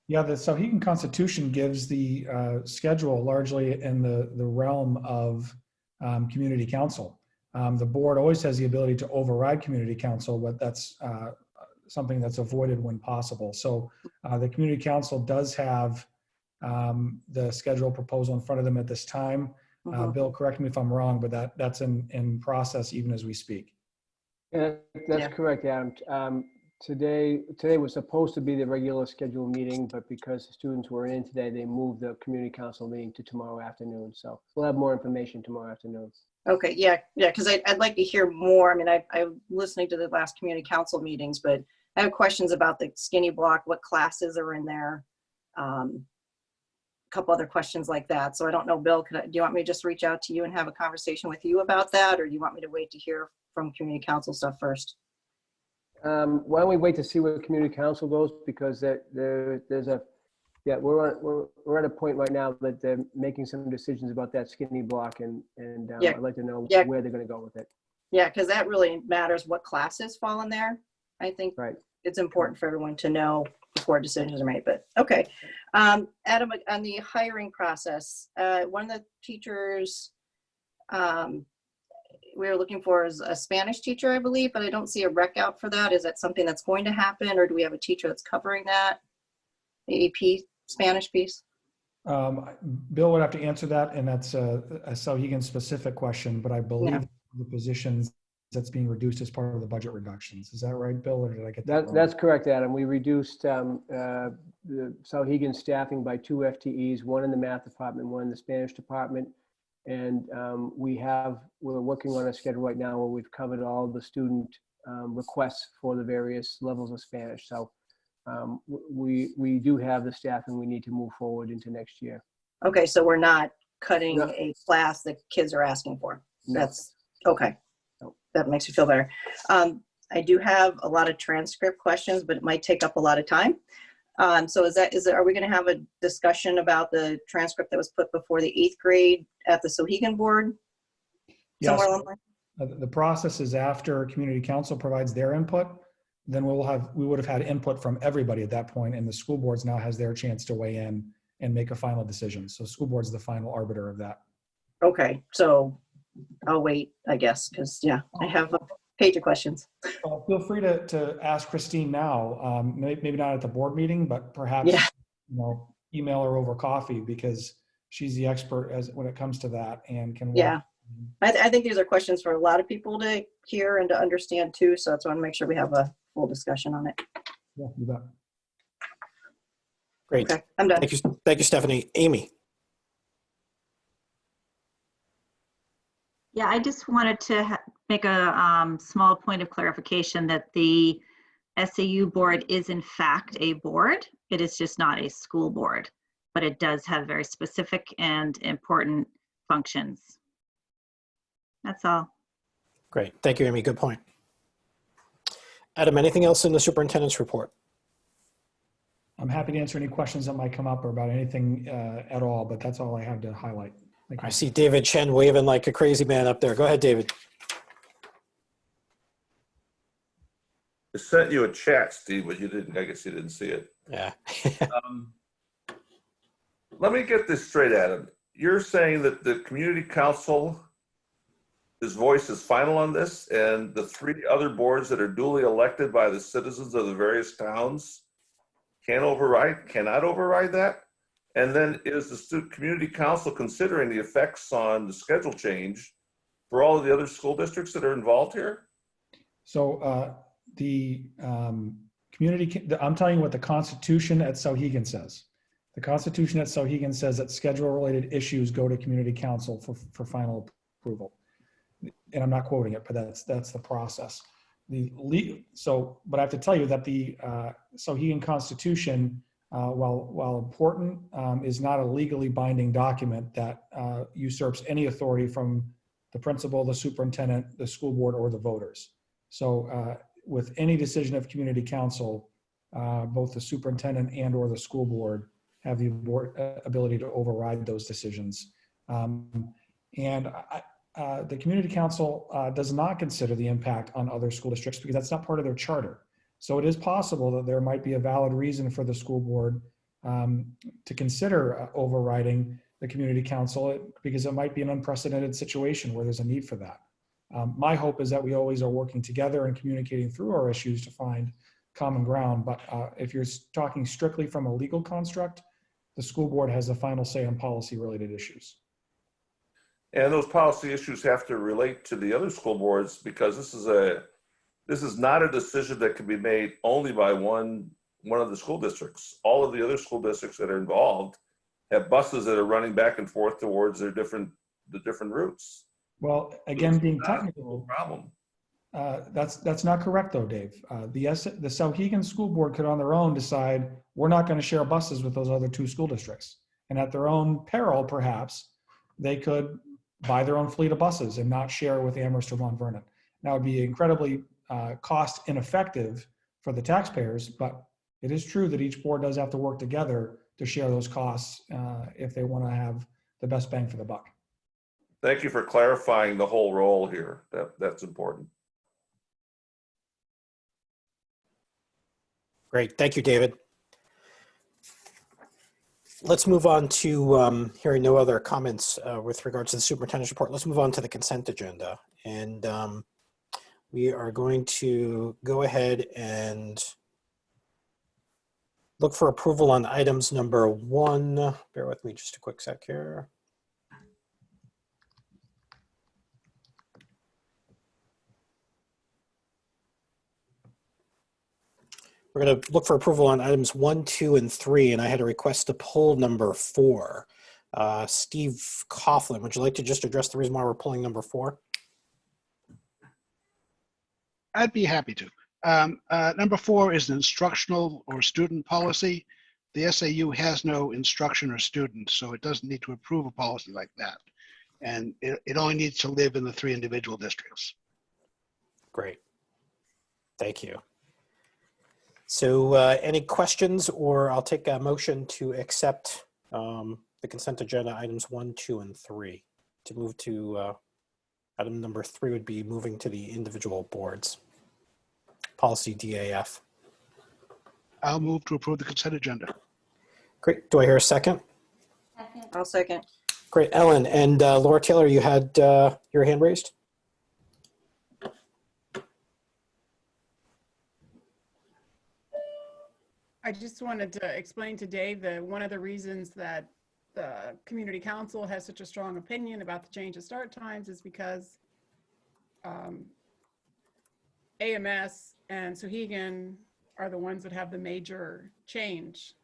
Yeah, the Sohegan Constitution gives the schedule largely in the realm of community council. The board always has the ability to override community council, but that's something that's avoided when possible. So the community council does have the schedule proposal in front of them at this time. Bill, correct me if I'm wrong, but that's in process even as we speak. Yeah, that's correct, Adam. Today was supposed to be the regular scheduled meeting, but because the students were in today, they moved the community council meeting to tomorrow afternoon. So we'll have more information tomorrow afternoon. Okay, yeah, because I'd like to hear more. I mean, I'm listening to the last community council meetings, but I have questions about the skinny block, what classes are in there, a couple other questions like that. So I don't know, Bill, do you want me to just reach out to you and have a conversation with you about that, or do you want me to wait to hear from community council stuff first? Why don't we wait to see where community council goes, because we're at a point right now that they're making some decisions about that skinny block, and I'd like to know where they're going to go with it. Yeah, because that really matters what classes fall in there. I think it's important for everyone to know before decisions are made, but okay. Adam, on the hiring process, one of the teachers we were looking for is a Spanish teacher, I believe, but I don't see a rec out for that. Is that something that's going to happen, or do we have a teacher that's covering that, the AP Spanish piece? Bill would have to answer that, and that's a Sohegan specific question, but I believe the positions that's being reduced as part of the budget reductions. Is that right, Bill, or did I get that wrong? That's correct, Adam. We reduced the Sohegan staffing by 2 FTEs, one in the math department, one in the Spanish department. And we're working on a schedule right now where we've covered all the student requests for the various levels of Spanish. So we do have the staffing we need to move forward into next year. Okay, so we're not cutting a class that kids are asking for. That's okay. That makes me feel better. I do have a lot of transcript questions, but it might take up a lot of time. So are we going to have a discussion about the transcript that was put before the 8th grade at the Sohegan board? Yes. The process is after community council provides their input, then we would have had input from everybody at that point, and the school boards now has their chance to weigh in and make a final decision. So school board's the final arbiter of that. Okay, so I'll wait, I guess, because I have a page of questions. Feel free to ask Christine now, maybe not at the board meeting, but perhaps email her over coffee, because she's the expert when it comes to that and can walk. I think these are questions for a lot of people to hear and to understand too, so that's why I want to make sure we have a full discussion on it. Yeah, you bet. Great. Okay, I'm done. Thank you, Stephanie. Amy. Yeah, I just wanted to make a small point of clarification that the SAU board is in fact a board. It is just not a school board, but it does have very specific and important functions. That's all. Great. Thank you, Amy. Good point. Adam, anything else in the superintendent's report? I'm happy to answer any questions that might come up or about anything at all, but that's all I have to highlight. I see David Chen waving like a crazy man up there. Go ahead, David. I sent you a chat, Steve, but I guess you didn't see it. Yeah. Let me get this straight, Adam. You're saying that the community council, his voice is final on this, and the 3 other boards that are duly elected by the citizens of the various towns cannot override that? And then is the community council considering the effects on the schedule change for all of the other school districts that are involved here? So I'm telling you what the Constitution at Sohegan says. The Constitution at Sohegan says that schedule-related issues go to community council for final approval. And I'm not quoting it, but that's the process. But I have to tell you that the Sohegan Constitution, while important, is not a legally binding document that usurps any authority from the principal, the superintendent, the school board, or the voters. So with any decision of community council, both the superintendent and or the school board have the board ability to override those decisions. And the community council does not consider the impact on other school districts because that's not part of their charter. So it is possible that there might be a valid reason for the school board to consider overriding the community council because it might be an unprecedented situation where there's a need for that. My hope is that we always are working together and communicating through our issues to find common ground. But if you're talking strictly from a legal construct, the school board has the final say on policy related issues. And those policy issues have to relate to the other school boards because this is not a decision that can be made only by one of the school districts. All of the other school districts that are involved have buses that are running back and forth towards the different routes. Well, again, being technical, problem. That's not correct though, Dave. The Sauhegan School Board could on their own decide we're not going to share buses with those other two school districts. And at their own peril, perhaps, they could buy their own fleet of buses and not share with Amherst or Mount Vernon. Now it would be incredibly cost ineffective for the taxpayers, but it is true that each board does have to work together to share those costs if they want to have the best bang for the buck. Thank you for clarifying the whole role here. That's important. Great, thank you, David. Let's move on to hearing no other comments with regards to the superintendent's report. Let's move on to the consent agenda. And we are going to go ahead and look for approval on items number 1. Bear with me just a quick sec here. We're going to look for approval on items 1, 2, and 3, and I had a request to pull number 4. Steve Conklin, would you like to just address the reason why we're pulling number 4? I'd be happy to. Number 4 is an instructional or student policy. The SAU has no instruction or students, so it doesn't need to approve a policy like that. And it only needs to live in the 3 individual districts. Great. Thank you. So any questions, or I'll take a motion to accept the consent agenda items 1, 2, and 3. To move to item number 3 would be moving to the individual boards. Policy DAF. I'll move to approve the consent agenda. Great. Do I hear a second? I'll second. Great. Ellen and Laura Taylor, you had your hand raised? I just wanted to explain to Dave that one of the reasons that the community council has such a strong opinion about the change of start times is because AMS and Sauhegan are the ones that have the major change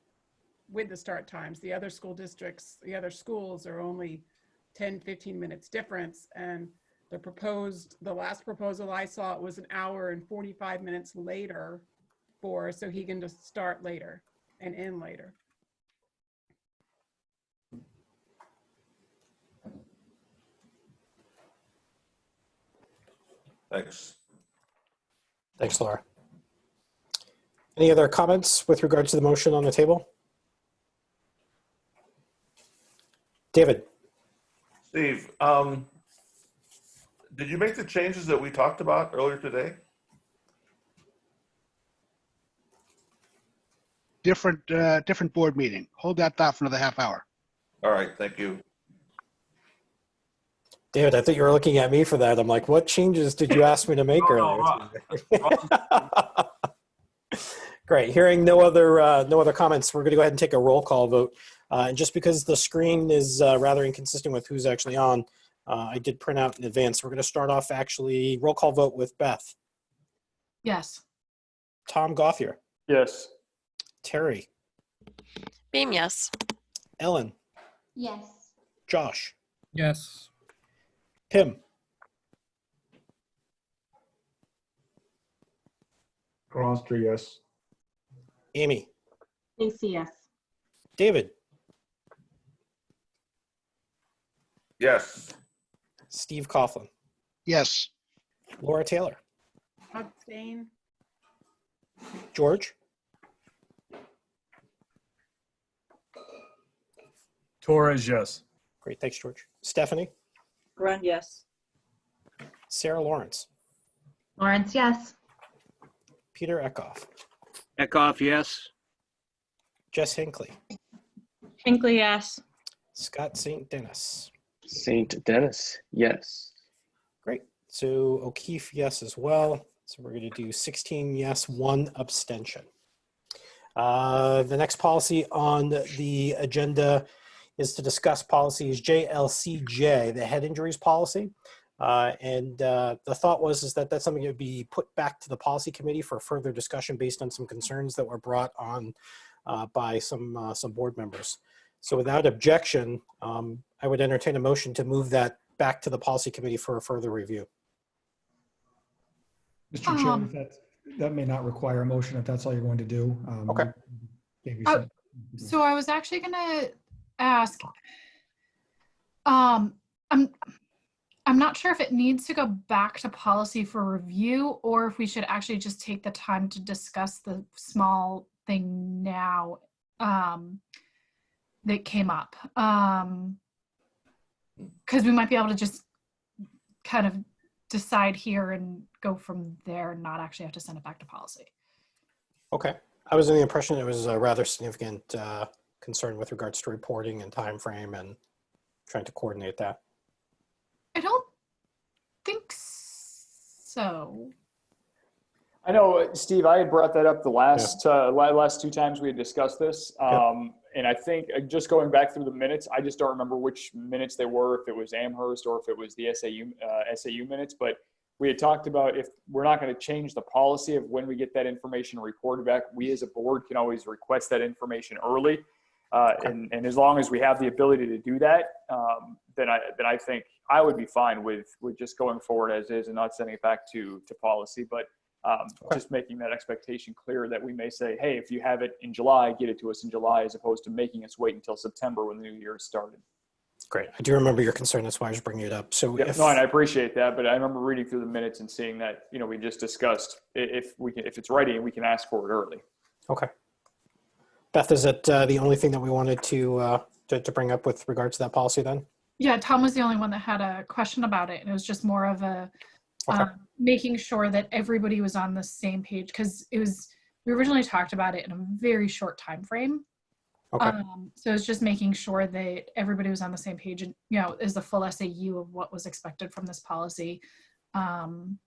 with the start times. The other school districts, the other schools are only 10, 15 minutes difference. And the last proposal I saw, it was an hour and 45 minutes later for Sauhegan to start later and end later. Thanks. Thanks, Laura. Any other comments with regard to the motion on the table? David. Steve, did you make the changes that we talked about earlier today? Different board meeting. Hold that thought for another half hour. All right, thank you. David, I thought you were looking at me for that. I'm like, what changes did you ask me to make earlier? Great. Hearing no other comments, we're going to go ahead and take a roll call vote. And just because the screen is rather inconsistent with who's actually on, I did print out in advance. We're going to start off actually roll call vote with Beth. Yes. Tom Gothier. Yes. Terry. Beam, yes. Ellen. Yes. Josh. Yes. Pim. Gronster, yes. Amy. Facey, yes. David. Yes. Steve Conklin. Yes. Laura Taylor. Abstain. George. Torres, yes. Great, thanks, George. Stephanie? Grund, yes. Sarah Lawrence? Lawrence, yes. Peter Eckhoff? Eckhoff, yes. Jess Hinckley? Hinckley, yes. Scott St. Dennis? St. Dennis, yes. Great. So O'Keefe, yes as well. So we're going to do 16 yes, 1 abstention. The next policy on the agenda is to discuss policies JLCJ, the head injuries policy. The thought was that that's something that would be put back to the policy committee for further discussion based on some concerns that were brought on by some board members. So without objection, I would entertain a motion to move that back to the policy committee for a further review. Mr. Chair, that may not require a motion if that's all you're going to do. Okay. So I was actually going to ask, I'm not sure if it needs to go back to policy for review or if we should actually just take the time to discuss the small thing now that came up. Because we might be able to just kind of decide here and go from there and not actually have to send it back to policy. Okay. I was in the impression it was a rather significant concern with regards to reporting and time frame and trying to coordinate that. I don't think so. I know, Steve, I had brought that up the last 2 times we had discussed this. And I think just going back through the minutes, I just don't remember which minutes they were, if it was Amherst or if it was the SAU minutes, but we had talked about if we're not going to change the policy of when we get that information reported back, we as a board can always request that information early. And as long as we have the ability to do that, then I think I would be fine with just going forward as is and not sending it back to policy. But just making that expectation clear that we may say, hey, if you have it in July, get it to us in July, as opposed to making us wait until September when the new year started. Great. I do remember your concern. That's why I was bringing it up. So No, and I appreciate that, but I remember reading through the minutes and seeing that, we just discussed if it's ready and we can ask for it early. Okay. Beth, is that the only thing that we wanted to bring up with regards to that policy then? Yeah, Tom was the only one that had a question about it. And it was just more of a making sure that everybody was on the same page, because we originally talked about it in a very short time frame. Okay. So it's just making sure that everybody was on the same page and, is the full SAU of what was expected from this policy. And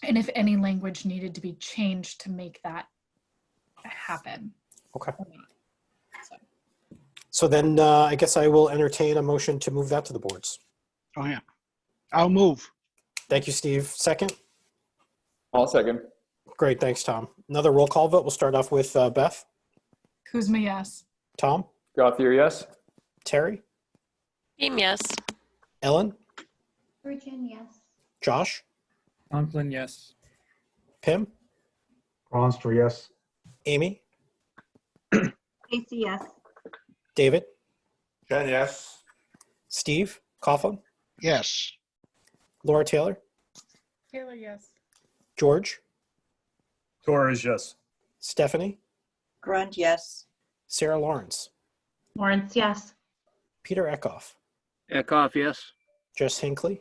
if any language needed to be changed to make that happen. Okay. So then I guess I will entertain a motion to move that to the boards. Oh, yeah. I'll move. Thank you, Steve. Second? I'll second. Great. Thanks, Tom. Another roll call vote. We'll start off with Beth. Kuzma, yes. Tom? Gothier, yes. Terry? Beam, yes. Ellen? Grudzien, yes. Josh? Conklin, yes. Pim? Gronster, yes. Amy? Facey, yes. David? Chen, yes. Steve? Coughlin? Yes. Laura Taylor? Taylor, yes. George? Torres, yes. Stephanie? Grund, yes. Sarah Lawrence? Lawrence, yes. Peter Eckhoff? Eckhoff, yes. Jess Hinckley?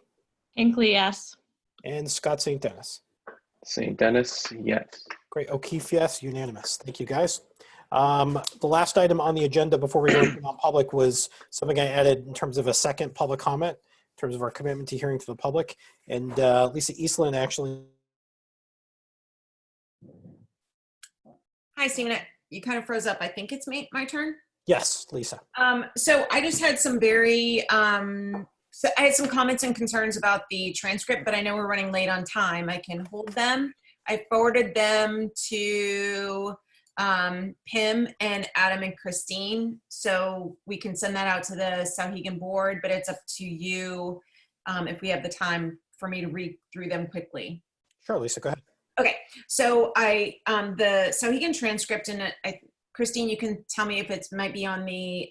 Hinckley, yes. And Scott St. Dennis? St. Dennis, yes. Great. O'Keefe, yes. Unanimous. Thank you, guys. The last item on the agenda before we go to non-public was something I added in terms of a second public comment, in terms of our commitment to hearing to the public. And Lisa Eastland actually. Hi, Stephen. You kind of froze up. I think it's my turn. Yes, Lisa. So I just had some so I had some comments and concerns about the transcript, but I know we're running late on time. I can hold them. I forwarded them to Pim and Adam and Christine, so we can send that out to the SAU board, but it's up to you if we have the time for me to read through them quickly. Sure, Lisa, go ahead. Okay, so the SAU transcript, and Christine, you can tell me if it might be on the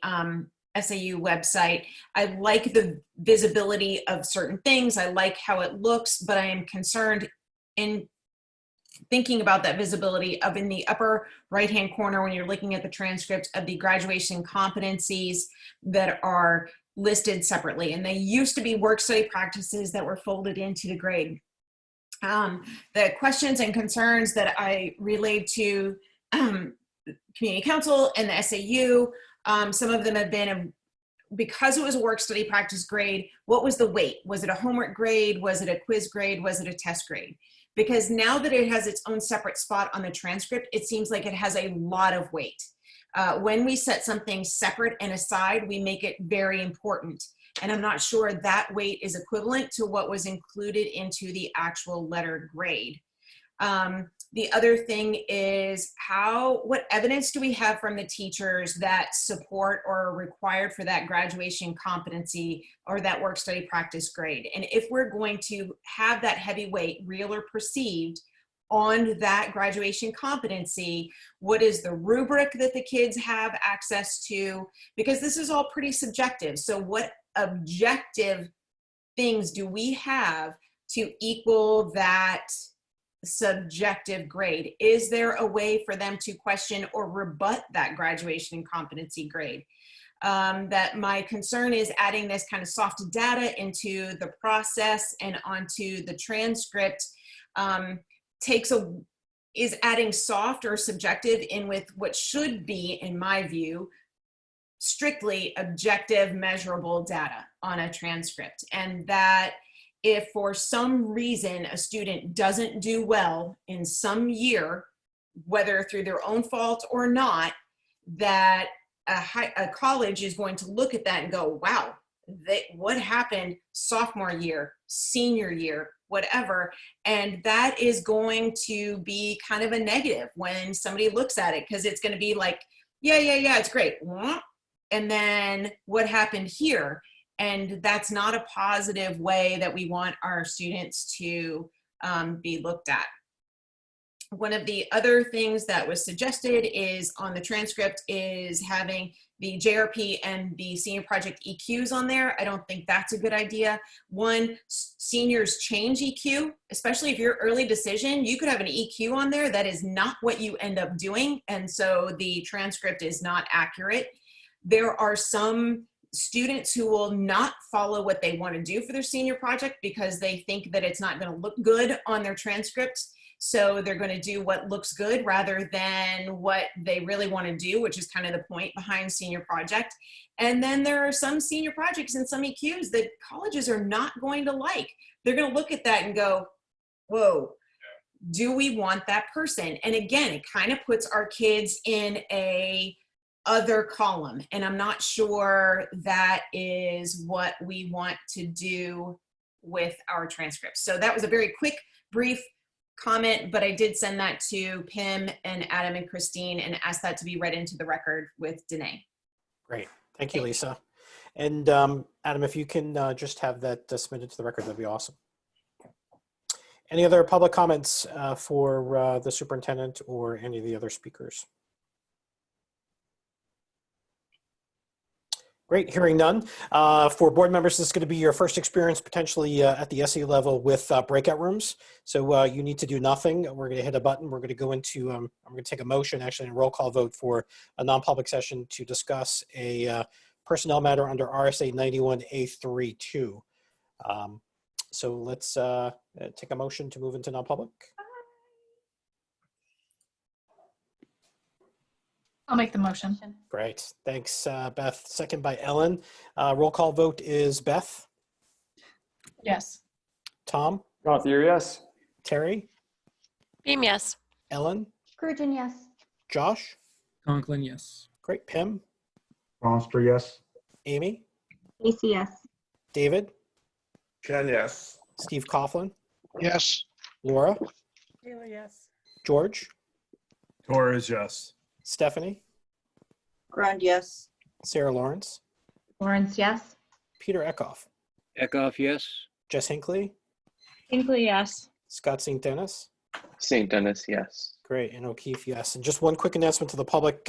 SAU website. I like the visibility of certain things. I like how it looks, but I am concerned in thinking about that visibility of in the upper right-hand corner when you're looking at the transcript of the graduation competencies that are listed separately. And they used to be work study practices that were folded into the grade. The questions and concerns that I relayed to community council and the SAU, some of them have been because it was a work study practice grade, what was the weight? Was it a homework grade? Was it a quiz grade? Was it a test grade? Because now that it has its own separate spot on the transcript, it seems like it has a lot of weight. When we set something separate and aside, we make it very important. And I'm not sure that weight is equivalent to what was included into the actual lettered grade. The other thing is what evidence do we have from the teachers that support or are required for that graduation competency or that work study practice grade? And if we're going to have that heavy weight, real or perceived, on that graduation competency, what is the rubric that the kids have access to? Because this is all pretty subjective. So what objective things do we have to equal that subjective grade? Is there a way for them to question or rebut that graduation competency grade? That my concern is adding this kind of soft data into the process and onto the transcript is adding soft or subjective in with what should be, in my view, strictly objective measurable data on a transcript. And that if for some reason a student doesn't do well in some year, whether through their own fault or not, that a college is going to look at that and go, wow, what happened sophomore year, senior year, whatever. And that is going to be kind of a negative when somebody looks at it, because it's going to be like, yeah, it's great. And then what happened here? And that's not a positive way that we want our students to be looked at. One of the other things that was suggested is on the transcript is having the JRP and the senior project EQs on there. I don't think that's a good idea. One, seniors change EQ, especially if you're early decision, you could have an EQ on there that is not what you end up doing. And so the transcript is not accurate. There are some students who will not follow what they want to do for their senior project because they think that it's not going to look good on their transcripts. So they're going to do what looks good rather than what they really want to do, which is kind of the point behind senior project. And then there are some senior projects and some EQs that colleges are not going to like. They're going to look at that and go, whoa, do we want that person? And again, it kind of puts our kids in a other column. And I'm not sure that is what we want to do with our transcripts. So that was a very quick, brief comment, but I did send that to Pim and Adam and Christine and asked that to be read into the record with Danae. Great. Thank you, Lisa. And Adam, if you can just have that submitted to the record, that'd be awesome. Any other public comments for the superintendent or any of the other speakers? Great, hearing none. For board members, this is going to be your first experience potentially at the SE level with breakout rooms. So you need to do nothing. We're going to hit a button. We're going to go into, I'm going to take a motion, actually a roll call vote for a non-public session to discuss a personnel matter under RSA 91A32. So let's take a motion to move into non-public. I'll make the motion. Great. Thanks, Beth. Second by Ellen. Roll call vote is Beth. Yes. Tom. Gothier, yes. Terry. Beam, yes. Ellen. Grudzien, yes. Josh. Conklin, yes. Great. Pim. Bronster, yes. Amy. Facey, yes. David. Chen, yes. Steve Coughlin. Yes. Laura. Taylor, yes. George. Torres, yes. Stephanie. Grund, yes. Sarah Lawrence. Lawrence, yes. Peter Eckhoff. Eckhoff, yes. Jess Hinckley. Hinckley, yes. Scott St. Dennis. St. Dennis, yes. Great. And O'Keefe, yes. And just one quick announcement to the public.